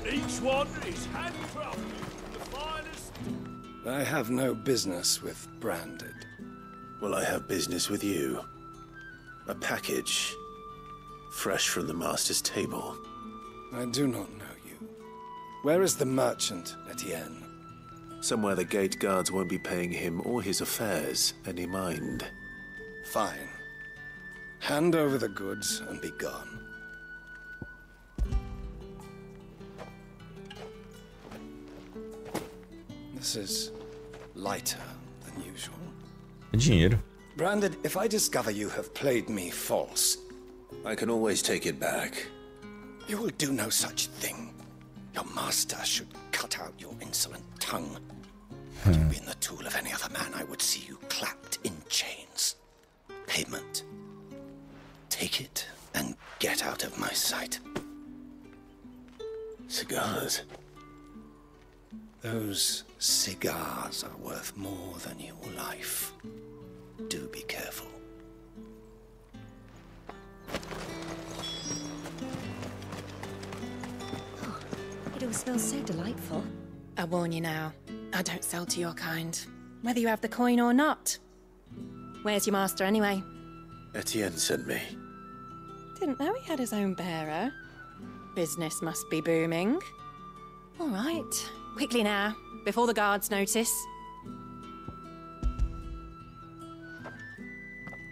Each one is handcrafted, the finest. I have no business with Branded. Well, I have business with you. A package. Fresh from the master's table. I do not know you. Where is the merchant, Etienne? Somewhere the gate guards won't be paying him or his affairs any mind. Fine. Hand over the goods and be gone. This is lighter than usual. Dinheiro. Branded, if I discover you have played me false, I can always take it back. You will do no such thing. Your master should cut out your insolent tongue. Had you been the tool of any other man, I would see you clapped in chains. Payment. Take it and get out of my sight. Cigars. Those Cigars are worth more than your life. Do be careful. It all smells so delightful. I warn you now, I don't sell to your kind, whether you have the coin or not. Where's your master, anyway? Etienne sent me. Didn't know he had his own bearer. Business must be booming. All right, quickly now, before the guards notice.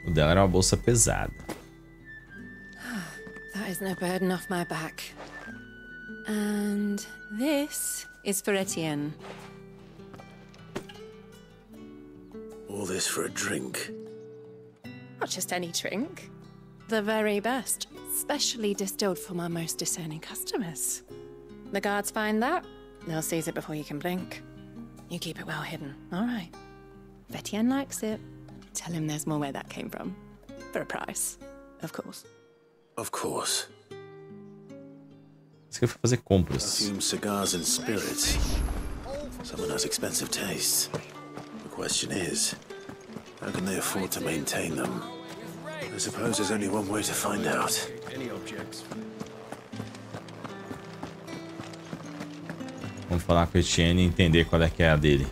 O dela era uma bolsa pesada. That is no burden off my back. And this is for Etienne. All this for a drink? Not just any drink. The very best, specially distilled for my most discerning customers. The guards find that, they'll seize it before you can blink. You keep it well hidden, all right? If Etienne likes it, tell him there's more where that came from. For a price, of course. Of course. Isso que eu fui fazer compras. Perfume, cigars and spirits. Someone has expensive tastes. The question is, how can they afford to maintain them? I suppose there's only one way to find out. Any objects? Vamos falar com o Etienne e entender qual é que é a dele.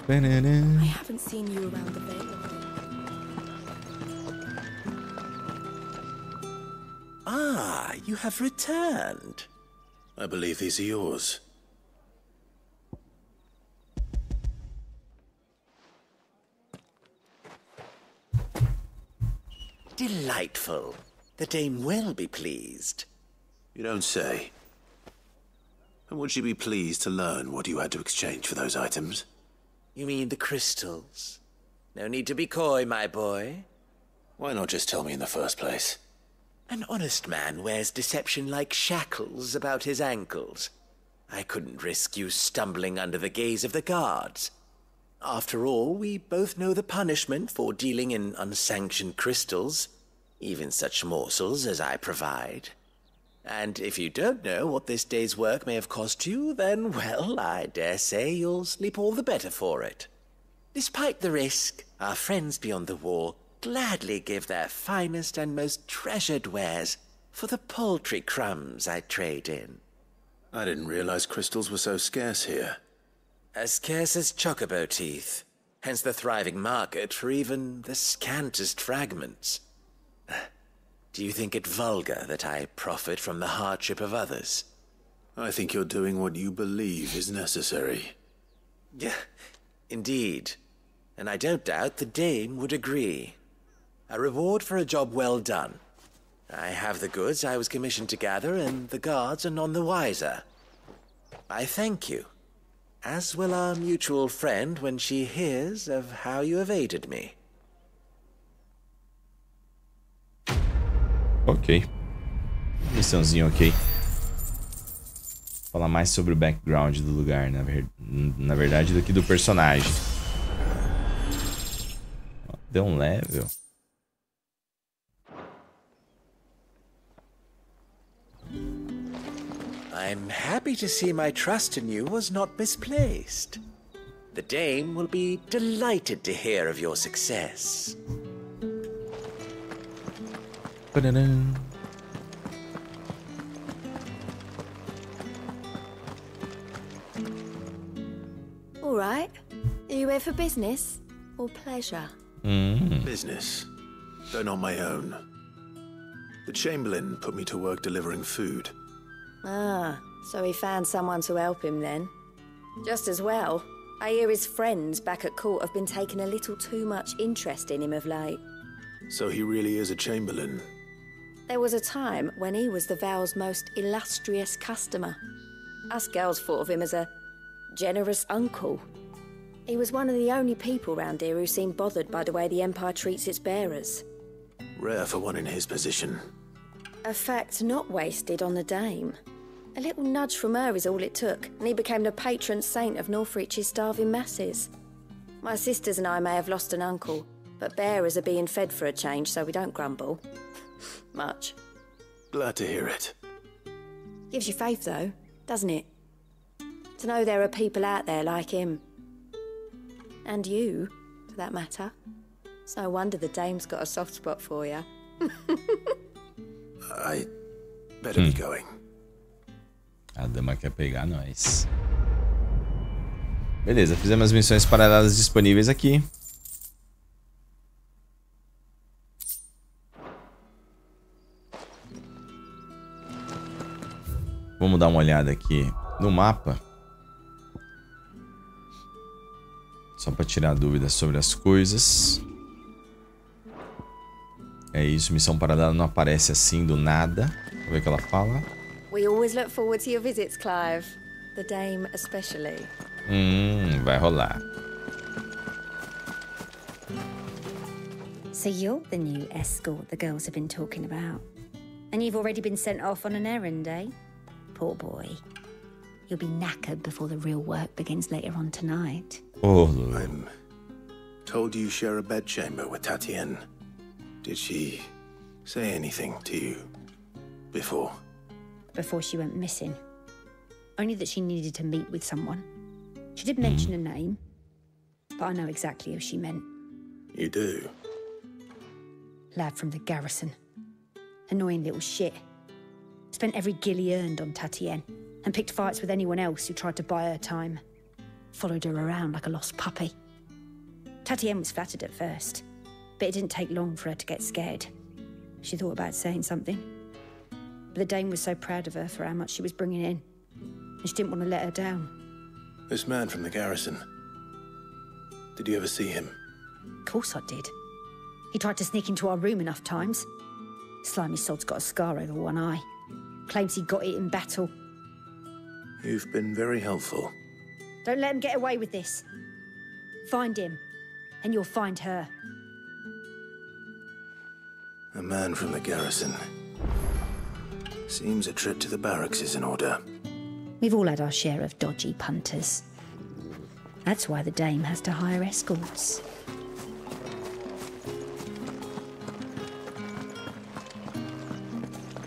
I haven't seen you around the veil. Ah, you have returned. I believe these are yours. Delightful. The dame will be pleased. You don't say. And would she be pleased to learn what you had to exchange for those items? You mean the crystals? No need to be coy, my boy. Why not just tell me in the first place? An honest man wears deception like shackles about his ankles. I couldn't risk you stumbling under the gaze of the guards. After all, we both know the punishment for dealing in unsanctioned crystals, even such morsels as I provide. And if you don't know what this day's work may have cost you, then, well, I dare say you'll sleep all the better for it. Despite the risk, our friends beyond the wall gladly give their finest and most treasured wares for the paltry crumbs I trade in. I didn't realize crystals were so scarce here. As scarce as chocobo teeth, hence the thriving market for even the scantest fragments. Do you think it vulgar that I profit from the hardship of others? I think you're doing what you believe is necessary. Yeah, indeed. And I don't doubt the dame would agree. A reward for a job well done. I have the goods I was commissioned to gather, and the guards are none the wiser. I thank you, as will our mutual friend when she hears of how you have aided me. Ok. Missãozinho ok. Falar mais sobre o background do lugar, na verdade, do que do personagem. Deu um level. I'm happy to see my trust in you was not misplaced. The dame will be delighted to hear of your success. All right. Are you here for business or pleasure? Business, though not my own. The Chamberlain put me to work delivering food. Ah, so he found someone to help him then. Just as well. I hear his friends back at court have been taking a little too much interest in him of late. So he really is a Chamberlain. There was a time when he was the Vale's most illustrious customer. Us girls thought of him as a generous uncle. He was one of the only people round here who seemed bothered by the way the Empire treats its bearers. Rare for one in his position. A fact not wasted on the dame. A little nudge from her is all it took, and he became the patron saint of Northreach's starving masses. My sisters and I may have lost an uncle, but bearers are being fed for a change, so we don't grumble. Much. Glad to hear it. Gives you faith, though, doesn't it? To know there are people out there like him. And you, for that matter. It's no wonder the dame's got a soft spot for you. I better be going. A dama quer pegar nós. Beleza, fizemos as missões paralelas disponíveis aqui. Vamos dar uma olhada aqui no mapa. Só para tirar dúvidas sobre as coisas. É isso, missão paralela não aparece assim do nada. Vamos ver o que ela fala. We always look forward to your visits, Clive. The dame especially. Vai rolar. So you're the new escort the girls have been talking about. And you've already been sent off on an errand, eh? Poor boy. You'll be knackered before the real work begins later on tonight. Oh, Lord. I'm told you share a bedchamber with Tatienne. Did she say anything to you before? Before she went missing. Only that she needed to meet with someone. She did mention a name, but I know exactly who she meant. You do? Lad from the garrison. Annoying little shit. Spent every guil he earned on Tatienne, and picked fights with anyone else who tried to buy her time. Followed her around like a lost puppy. Tatienne was flattered at first, but it didn't take long for her to get scared. She thought about saying something. But the dame was so proud of her for how much she was bringing in, and she didn't want to let her down. This man from the garrison. Did you ever see him? Of course I did. He tried to sneak into our room enough times. Slimy sod's got a scar over one eye. Claims he got it in battle. You've been very helpful. Don't let him get away with this. Find him, and you'll find her. A man from the garrison. Seems a trip to the barracks is in order. We've all had our share of dodgy punters. That's why the dame has to hire escorts.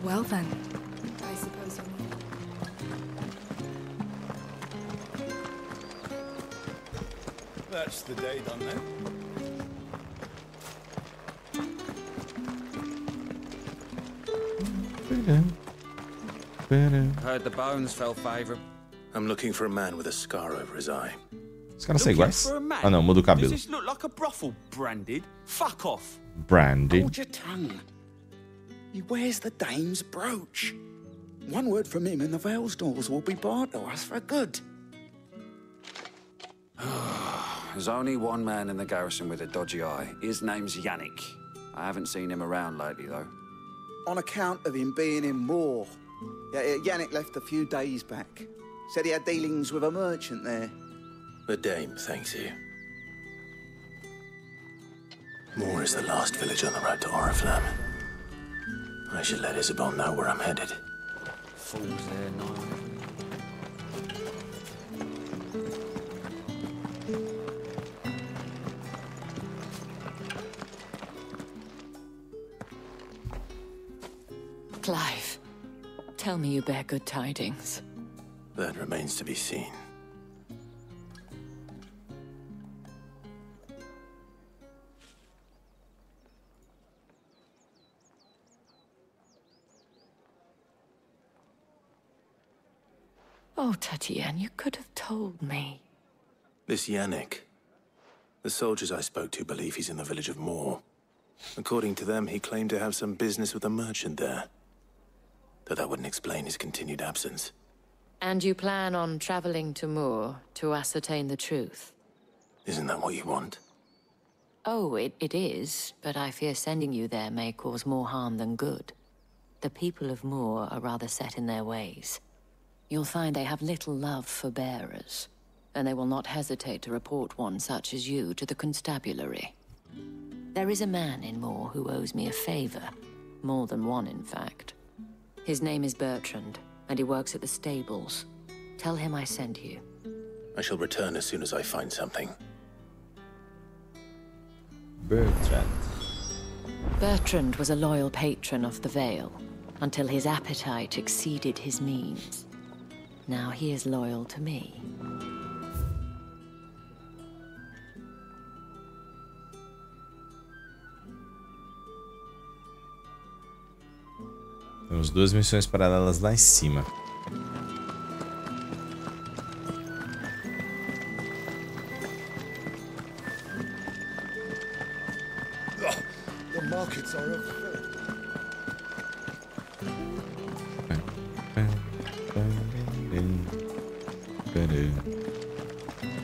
Well then, I suppose you know. That's the day done then. Heard the bones fell favourite. I'm looking for a man with a scar over his eye. Os caras são iguais? Ah não, muda o cabelo. Does this look like a brothel, Branded? Fuck off. Branded. Hold your tongue. He wears the dame's brooch. One word from him and the Vale's doors will be barred to us for good. There's only one man in the garrison with a dodgy eye. His name's Yannick. I haven't seen him around lately, though. On account of him being in war. Yeah, Yannick left a few days back. Said he had dealings with a merchant there. The dame thanks you. Moor is the last village on the road to Oriflamme. I should let Isabel know where I'm headed. Fools there, no. Clive, tell me you bear good tidings. That remains to be seen. Oh, Tatienne, you could have told me. This Yannick. The soldiers I spoke to believe he's in the village of Moor. According to them, he claimed to have some business with a merchant there. Though that wouldn't explain his continued absence. And you plan on traveling to Moor to ascertain the truth? Isn't that what you want? Oh, it is, but I fear sending you there may cause more harm than good. The people of Moor are rather set in their ways. You'll find they have little love for bearers, and they will not hesitate to report one such as you to the constabulary. There is a man in Moor who owes me a favor. More than one, in fact. His name is Bertrand, and he works at the stables. Tell him I sent you. I shall return as soon as I find something. Bertrand. Bertrand was a loyal patron of the Vale. until his appetite exceeded his means. Now he is loyal to me. Temos 2 missões paralelas lá em cima. The markets are overfilled.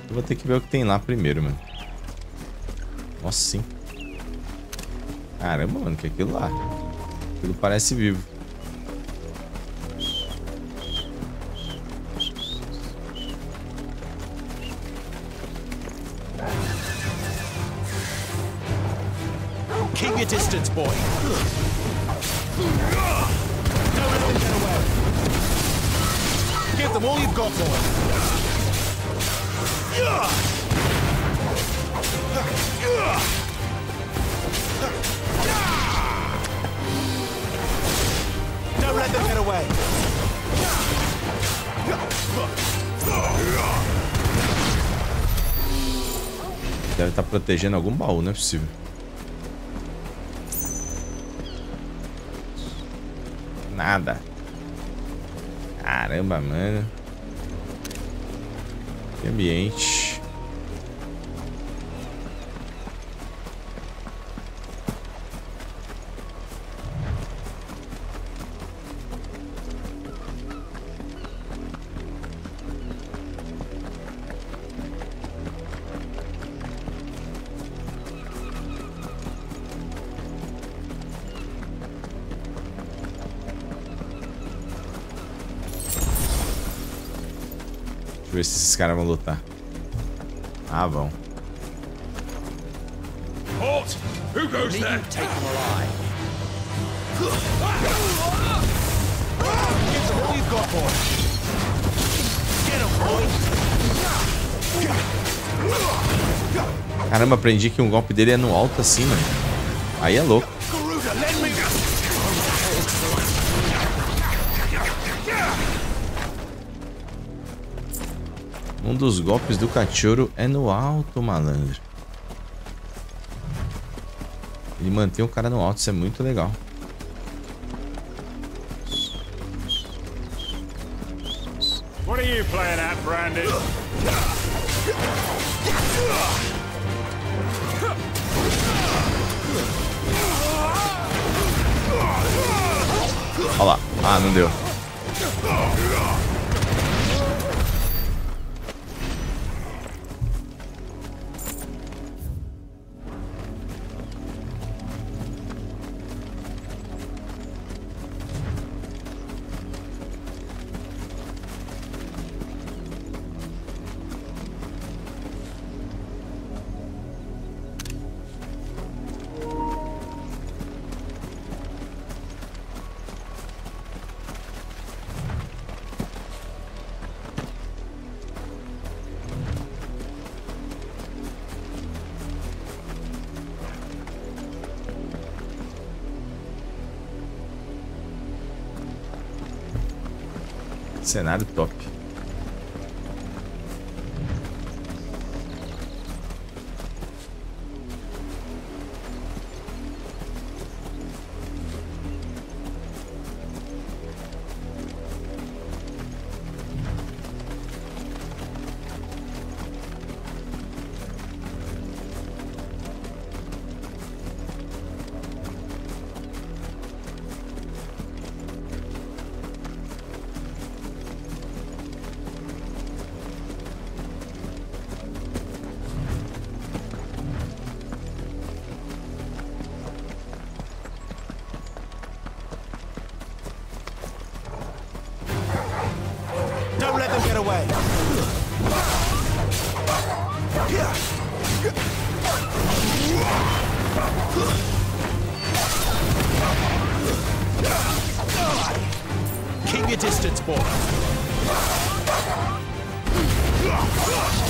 Eu vou ter que ver o que tem lá primeiro, mano. Nossa, sim. Caramba, mano, que é aquilo lá? Aquilo parece vivo. Keep your distance, boy. Don't let them get away. Give them all you've got, boy. Don't let them get away. Deve estar protegendo algum baú, não é possível. Nada. Caramba, mano. Que ambiente. Deixa eu ver se esses caras vão lutar. Ah, vão. Halt! Who goes there? Take them alive. Give them all you've got, boy. Get them, boy. Caramba, aprendi que um golpe dele é no alto assim, mano. Aí é louco. Um dos golpes do cachorro é no alto, malandro. Ele mantém o cara no alto, isso é muito legal. What are you playing at, Brandon? Olha lá. Ah, não deu. Cenário top. Don't let them get away. Keep your distance, boy.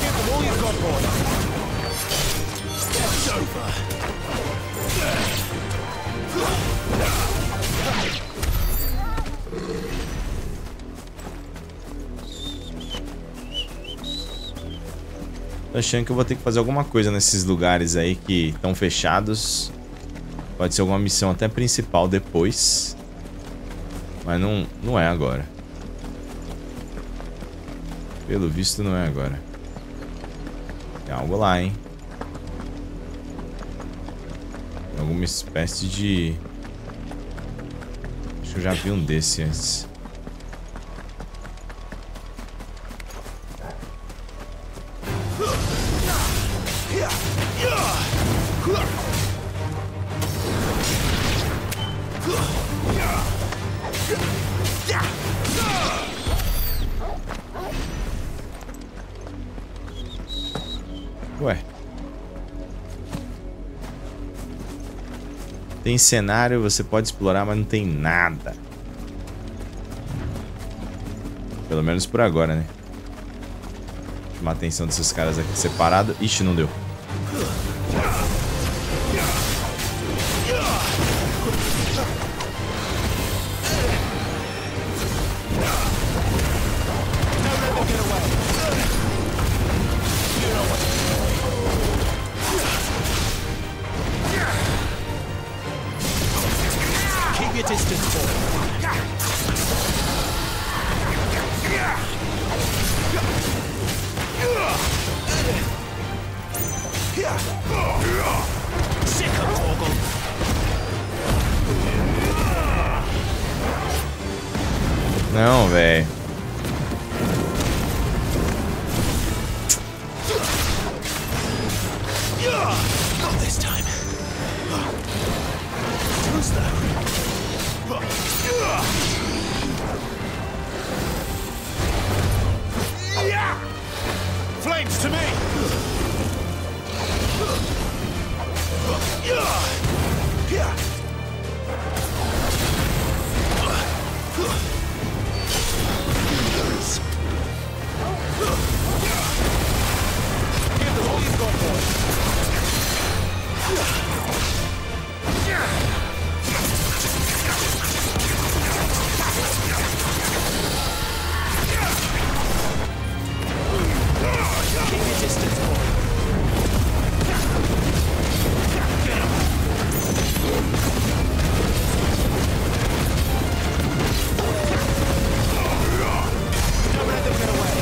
Give them all you've got, boy. It's over. Tô achando que eu vou ter que fazer alguma coisa nesses lugares aí que estão fechados. Pode ser alguma missão até principal depois. Mas não é agora. Pelo visto não é agora. Tem algo lá, hein? Tem alguma espécie de... Acho que eu já vi um desse antes. Ué. Tem cenário, você pode explorar, mas não tem nada. Pelo menos por agora, né? Chamar a atenção desses caras aqui separado. Ixi, não deu. Não, velho. Not this time. Who's that? Flames to me. Give them all you've got, boys. Keep your distance, boy. Get him. Don't let them get away.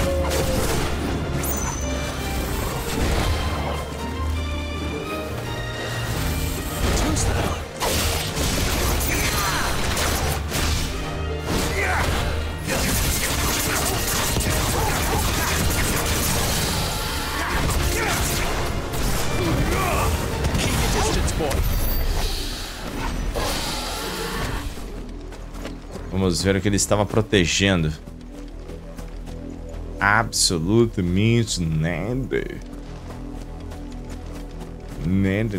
Too slow. Keep your distance, boy. Vamos ver o que ele estava protegendo. Absolutamente nada. Nada.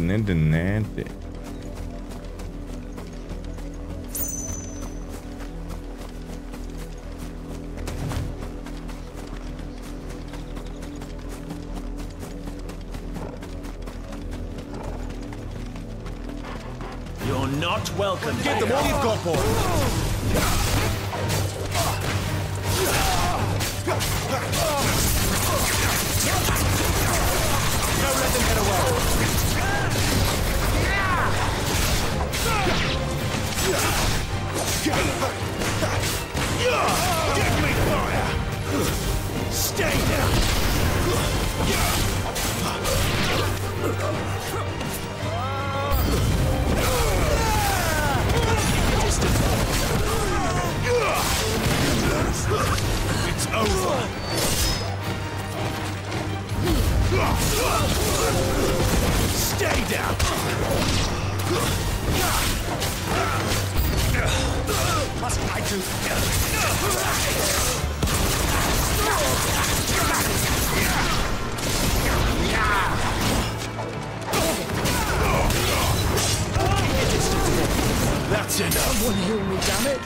You're not welcome. Get them all you've got, boy. Don't let them get away. Give me fire. Stay down. It's over. Stay down. Must I do? That's enough. Someone heal me, damn it.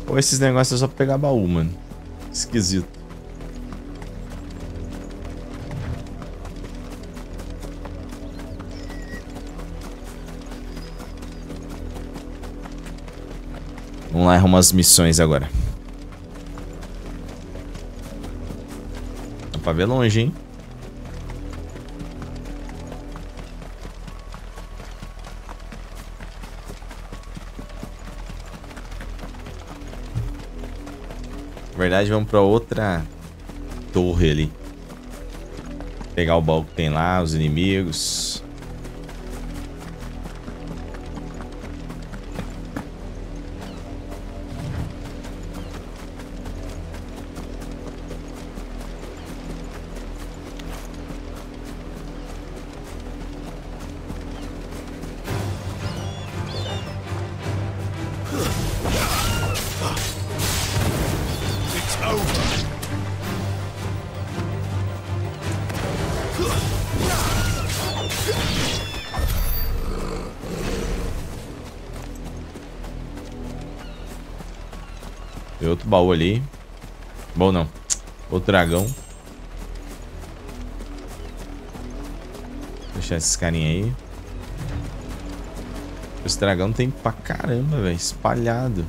Ou esses negócios é só pra pegar baú, mano. Esquisito. Vamos lá, arrumar as missões agora. Dá pra ver longe, hein? Na verdade, vamos pra outra torre ali. Pegar o baú que tem lá, os inimigos. Tem outro baú ali. Bom, não. Outro dragão. Deixar esses carinha aí. Esse dragão tem pra caramba, velho. Espalhado.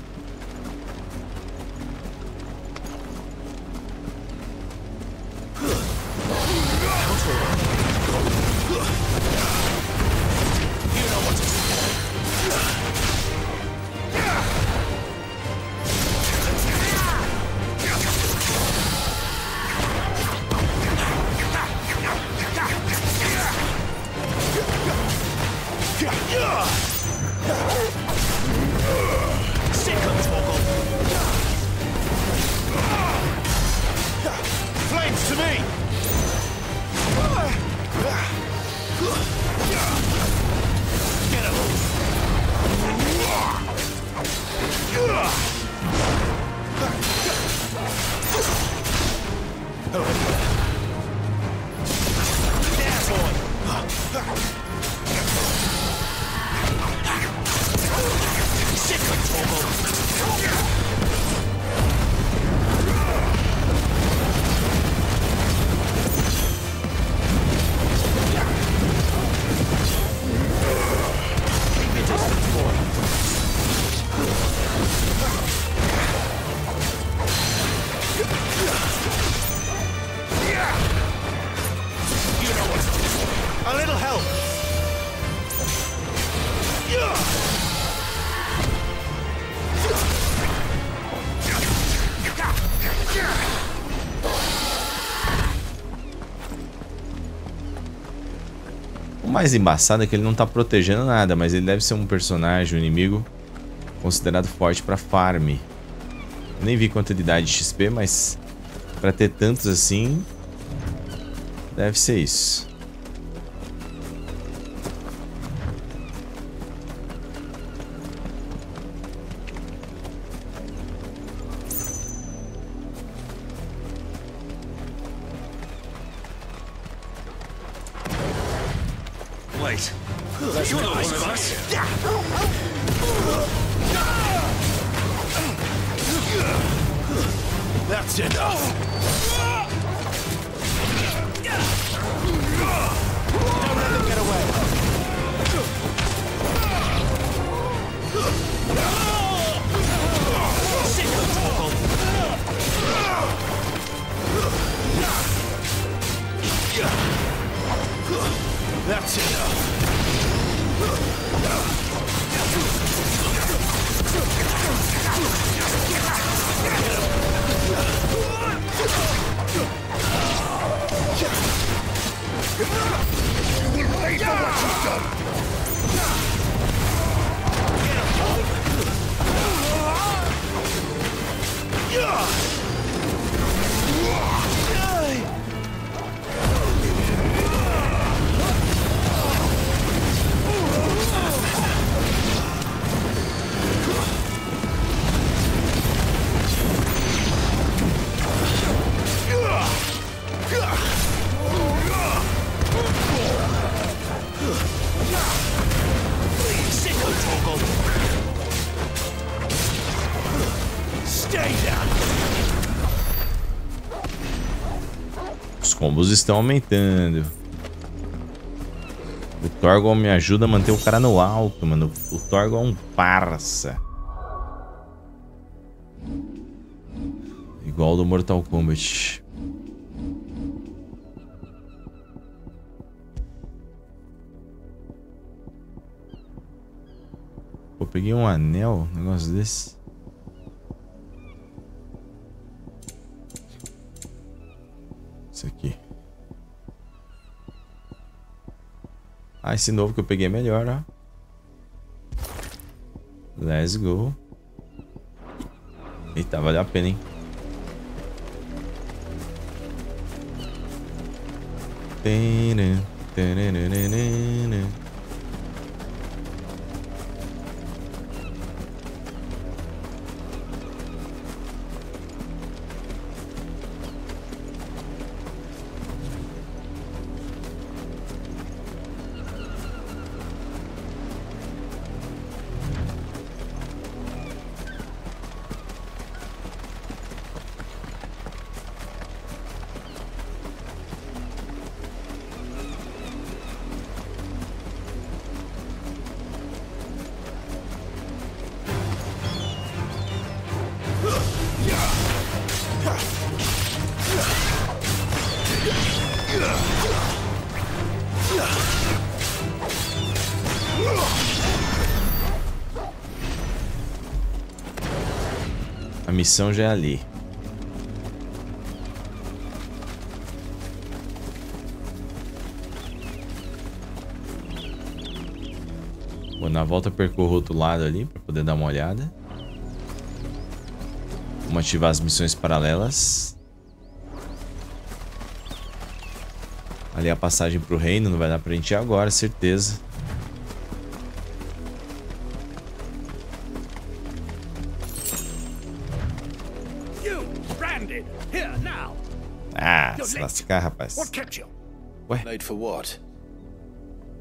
O mais embaçado é que ele não tá protegendo nada, mas ele deve ser um personagem, um inimigo considerado forte pra farm. Eu nem vi quantidade de XP, mas pra ter tantos assim, deve ser isso. Wait. You're not one of us. That's enough. Don't let them get away. That's enough. You will pay for what you've done. combos estão aumentando. O Torgon me ajuda a manter o cara no alto, mano. O Torgon é um parça. Igual do Mortal Kombat. Pô, peguei um anel, um negócio desse. Isso aqui. Ah, esse novo que eu peguei é melhor, ó. Let's go. Eita, valeu a pena, hein? A missão já é ali. Bom, na volta percorro o outro lado ali para poder dar uma olhada. Vamos ativar as missões paralelas. Ali a passagem pro reino, não vai dar pra gente ir agora, certeza. Ah, se lascar, rapaz. What kept you? Ué? Made for what?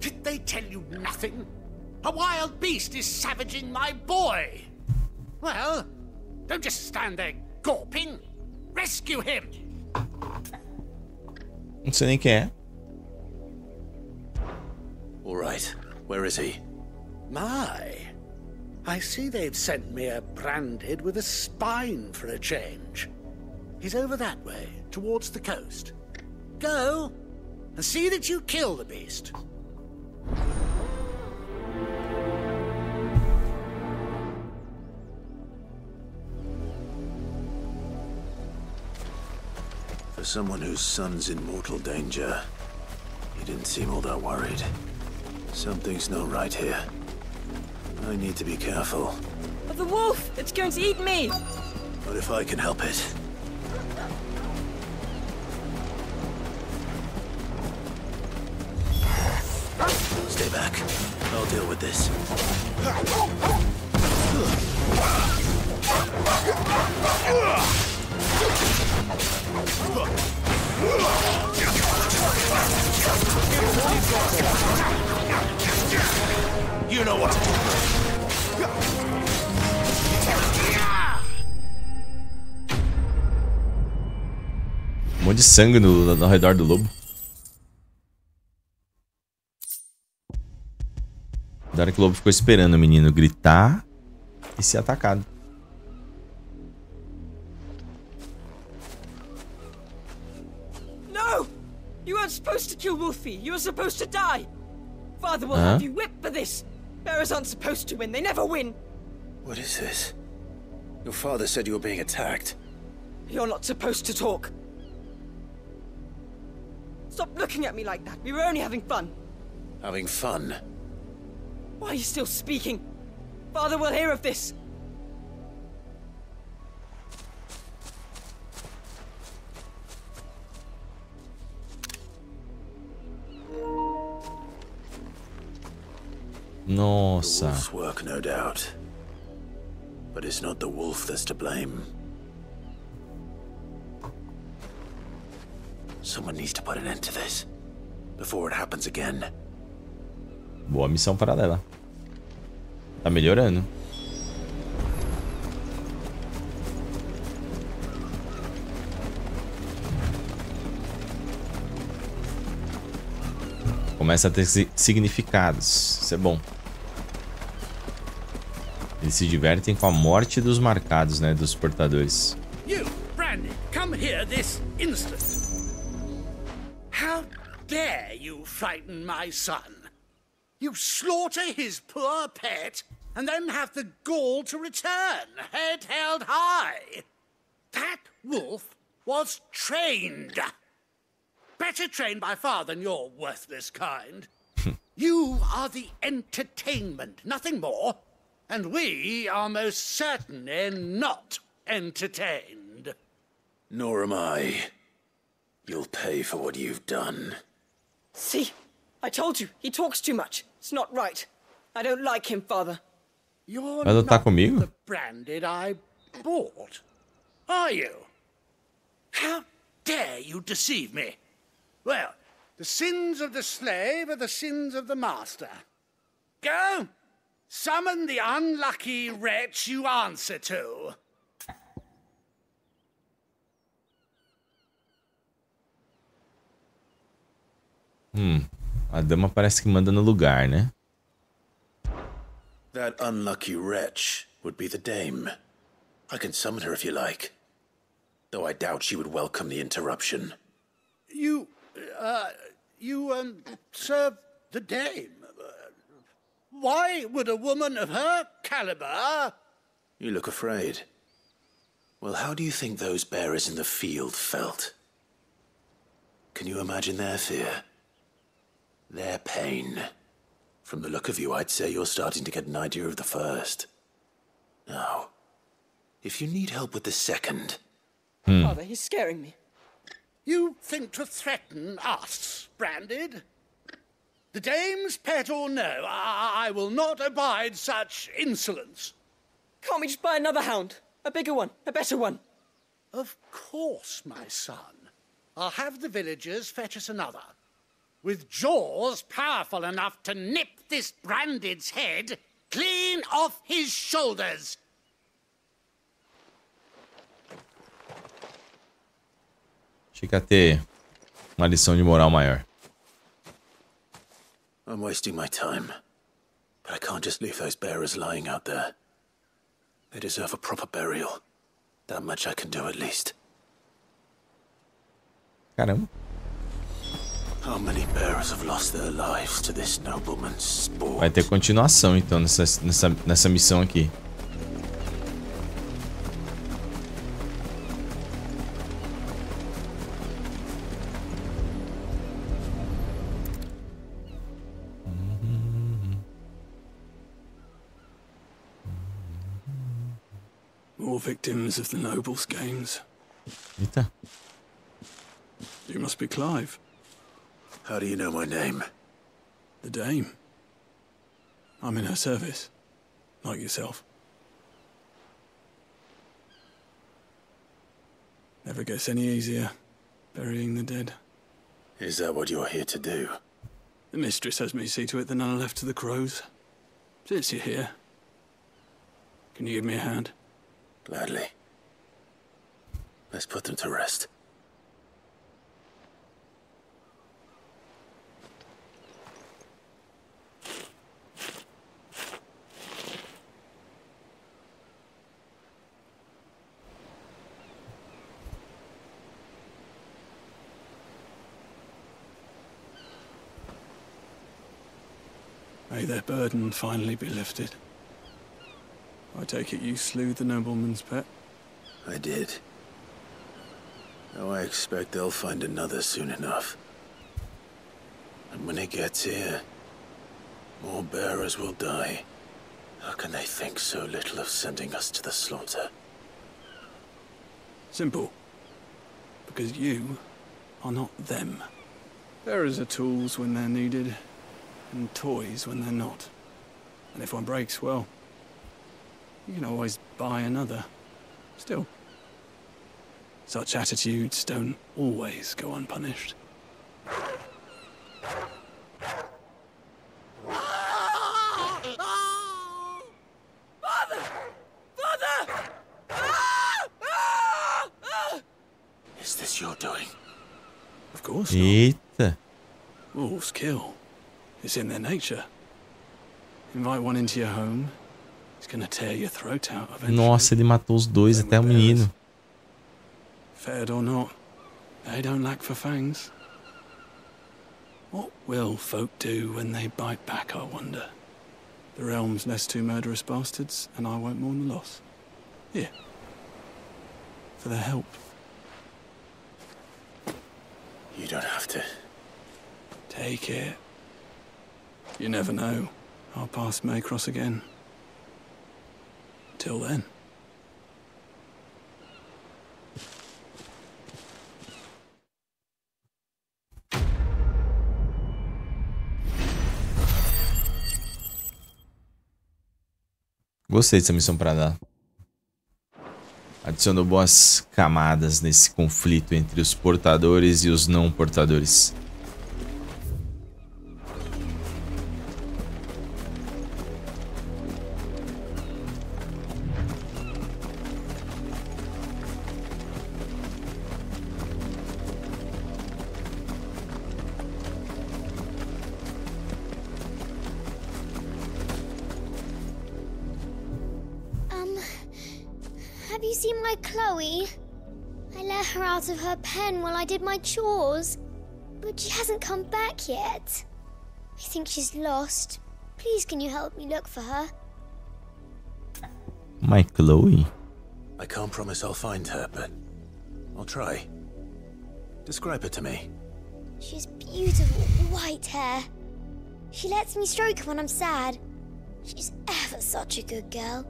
Did they tell you nothing? A wild beast is savaging my boy. Well, don't just stand there gawping. Rescue him. Não sei nem quem é. All right, where is he? My, I see they've sent me a branded with a spine for a change. He's over that way, towards the coast. Go, and see that you kill the beast. For someone whose son's in mortal danger, he didn't seem all that worried. Something's not right here. I need to be careful. But the wolf! It's going to eat me! What if I can help it? Stay back. I'll deal with this. You know what to do. Um monte de sangue no redor do lobo. Da hora que o lobo ficou esperando o menino gritar e ser atacado. No! You weren't supposed to kill Wolfie. You were supposed to die. Father will have you whipped for this. Bearers aren't supposed to win. They never win. What is this? Your father said you were being attacked. You're not supposed to talk. Stop looking at me like that. We were only having fun. Having fun? Why are you still speaking? Father will hear of this. Nossa. The wolf's work, no doubt. But it's not the wolf that's to blame. Someone needs to put an end to this before it happens again. Boa missão paralela. Tá melhorando. Começa a ter significados. Isso é bom. Eles se divertem com a morte dos marcados, né? Dos portadores. You, Brandy, come here this instant. How dare you frighten my son? You slaughter his poor pet and then have the gall to return, head held high. That wolf was trained. Better trained by far than your worthless kind. You are the entertainment, nothing more. And we are most certainly not entertained. Nor am I. You'll pay for what you've done. See? I told you, he talks too much. It's not right. I don't like him, Father. You're Vai lutar not comigo? the Branded I bought, are you? How dare you deceive me? Well, the sins of the slave are the sins of the master. Go! Summon the unlucky wretch you answer to. A dama parece que manda no lugar, né? That unlucky wretch would be the dame. I can summon her if you like. Though I doubt she would welcome the interruption. You serve the dame. Why would a woman of her caliber... You look afraid. Well, how do you think those bearers in the field felt? Can you imagine their fear? Their pain? From the look of you, I'd say you're starting to get an idea of the first. Now, if you need help with the second... Father, he's scaring me. You think to threaten us, Branded? The dame's pet or no, I will not abide such insolence. Can't we just buy another hound? A bigger one, a better one. Of course, my son. I'll have the villagers fetch us another. With jaws powerful enough to nip this Branded's head clean off his shoulders. Chega a ter uma lição de moral maior. I'm wasting my time. But I can't just leave those bearers lying out there. They deserve a proper burial. That much I can do at least. Caramba. How many bearers have lost their lives to this nobleman's sport? Vai ter continuação então nessa missão aqui. More victims of the nobles' games. Eita. You must be Clive. How do you know my name? The Dame. I'm in her service, like yourself. Never gets any easier, burying the dead. Is that what you're here to do? The mistress has me see to it that none are left to the crows. Since you're here, can you give me a hand? Gladly. Let's put them to rest. May their burden finally be lifted. I take it you slew the nobleman's pet? I did. Now I expect they'll find another soon enough. And when it gets here, more bearers will die. How can they think so little of sending us to the slaughter? Simple. Because you are not them. Bearers are tools when they're needed, and toys when they're not. And if one breaks, well, you can always buy another. Still, such attitudes don't always go unpunished. Father! Father! Is this your doing? Of course not. Eita. Wolves kill. It's in their nature. Invite one into your home, it's gonna tear your throat out eventually. Nossa, ele matou os dois, até o menino. Fed or not, they don't lack for fangs. What will folk do when they bite back, I wonder? The realm's less two murderous bastards, and I won't mourn the loss. Here. For their help. You don't have to. Take it. You never know. Our paths may cross again. Till then. Gostei dessa missão pra dar. Adicionou boas camadas nesse conflito entre os portadores e os não portadores. Have you seen my Chloe? I let her out of her pen while I did my chores, but she hasn't come back yet. I think she's lost. Please, can you help me look for her? My Chloe? I can't promise I'll find her, but I'll try. Describe her to me. She's beautiful white hair. She lets me stroke her when I'm sad. She's ever such a good girl.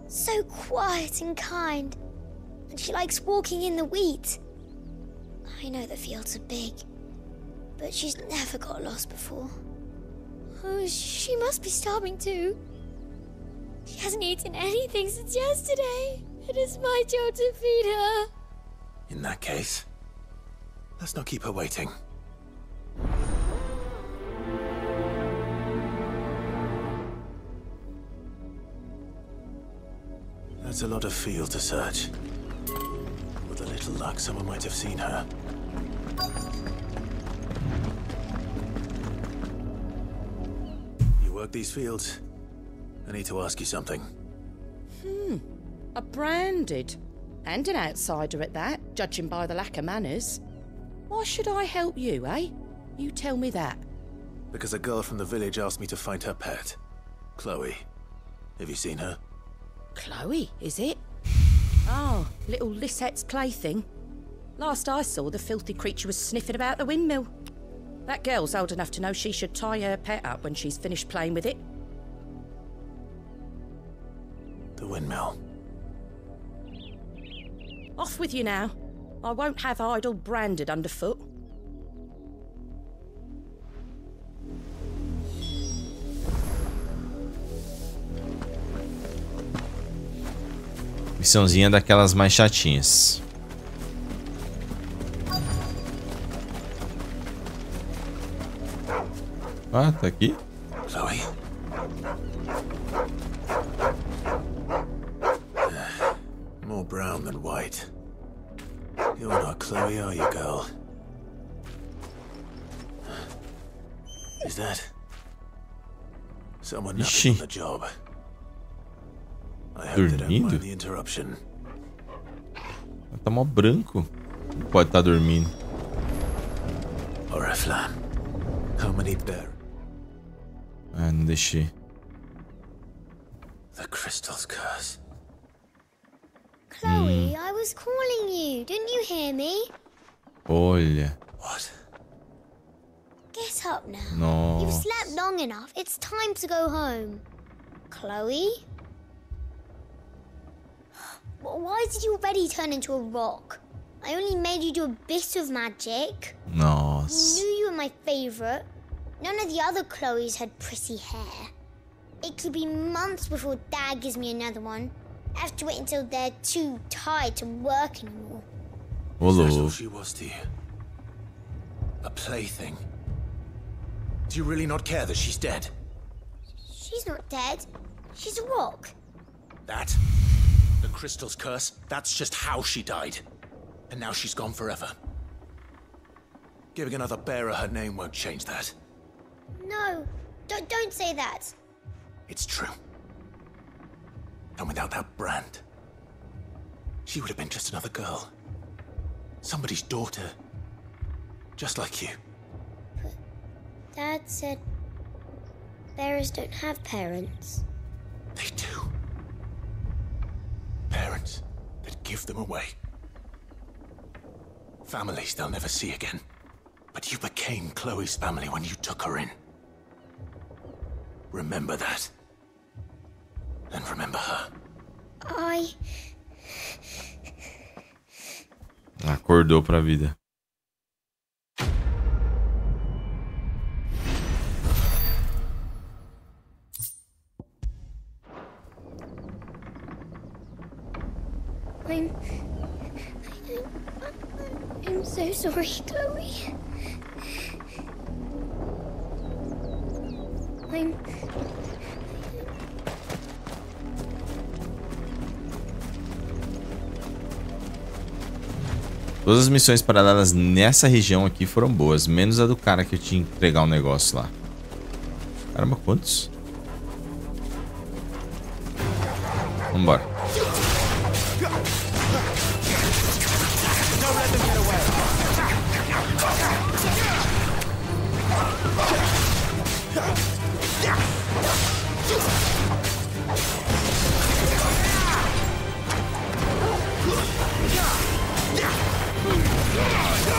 So quiet and kind. And she likes walking in the wheat. I know the fields are big, but she's never got lost before. Oh, she must be starving too. She hasn't eaten anything since yesterday. It is my job to feed her. In that case, let's not keep her waiting. That's a lot of field to search. With a little luck, someone might have seen her. You work these fields? I need to ask you something. A branded. And an outsider at that, judging by the lack of manners. Why should I help you, eh? You tell me that. Because a girl from the village asked me to find her pet. Chloe. Have you seen her? Chloe, is it? Oh, little Lisette's plaything. Last I saw, the filthy creature was sniffing about the windmill. That girl's old enough to know she should tie her pet up when she's finished playing with it. The windmill. Off with you now. I won't have idle branded underfoot. Missãozinha daquelas mais chatinhas. Ah, tá aqui? Chloe. More brown than white. You're not Chloe, are you, girl? Is that someone napping on the job? I hope they don't mind the interruption. Tá mó branco. Não pode estar dormindo. Oriflamme. How many bear? Ah, não deixei. The crystal's curse. Chloe, I was calling you. Didn't you hear me? Olha. What? Get up now. No. You've slept long enough. It's time to go home. Chloe? Why did you already turn into a rock? I only made you do a bit of magic. Nossa. You knew you were my favorite. None of the other Chloes had pretty hair. It could be months before Dad gives me another one. I have to wait until they're too tired to work anymore. Is that all she was to you? A plaything? Do you really not care that she's dead? She's not dead. She's a rock. That? The crystal's curse? That's just how she died. And now she's gone forever. Giving another bearer her name won't change that. No, don't say that. It's true. And without that brand, she would have been just another girl. Somebody's daughter. Just like you. But Dad said bearers don't have parents. They do. Parents that give them away. Families they'll never see again. But you became Chloe's family when you took her in. Remember that. And remember her. Acordou pra vida. I'm so sorry, Chloe. Todas as missões paralelas nessa região aqui foram boas, menos a do cara que eu tinha que entregar um negócio lá. Caramba, quantos? Vambora.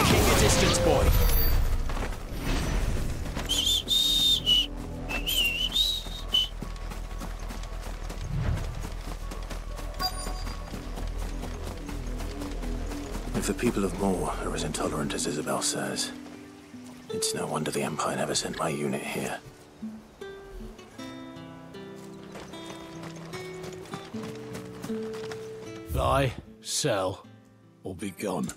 Keep your distance, boy. If the people of Moor are as intolerant as Isabel says, it's no wonder the Empire never sent my unit here. Buy, sell, or be gone.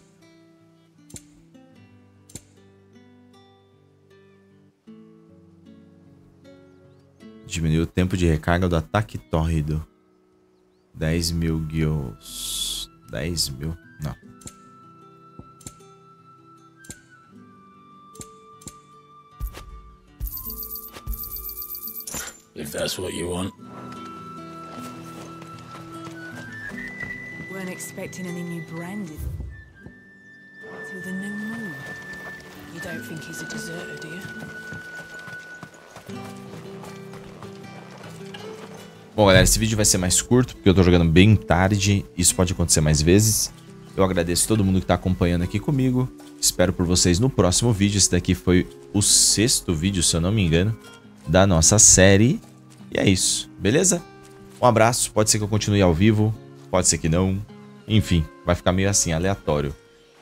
Diminuiu o tempo de recarga do ataque tórrido. 10.000 guios. 10.000? Não. If that's what you want. Weren't expecting any new branded. To the new moon. You don't think he's a deserter, do you? Bom, galera, esse vídeo vai ser mais curto, porque eu tô jogando bem tarde. Isso pode acontecer mais vezes. Eu agradeço todo mundo que tá acompanhando aqui comigo. Espero por vocês no próximo vídeo. Esse daqui foi o 6º vídeo, se eu não me engano, da nossa série. E é isso, beleza? Um abraço. Pode ser que eu continue ao vivo, pode ser que não. Enfim, vai ficar meio assim, aleatório.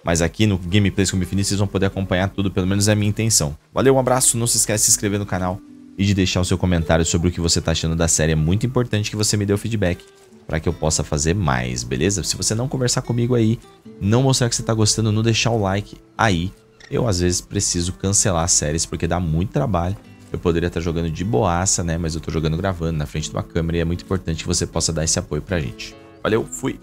Mas aqui no Gameplays com Infinito vocês vão poder acompanhar tudo, pelo menos é a minha intenção. Valeu, um abraço. Não se esquece de se inscrever no canal e de deixar o seu comentário sobre o que você tá achando da série. É muito importante que você me dê o feedback para que eu possa fazer mais, beleza? Se você não conversar comigo aí, não mostrar que você tá gostando, não deixar o like aí, eu às vezes preciso cancelar as séries porque dá muito trabalho. Eu poderia estar jogando de boaça, né? Mas eu tô jogando gravando na frente de uma câmera e é muito importante que você possa dar esse apoio pra gente. Valeu, fui!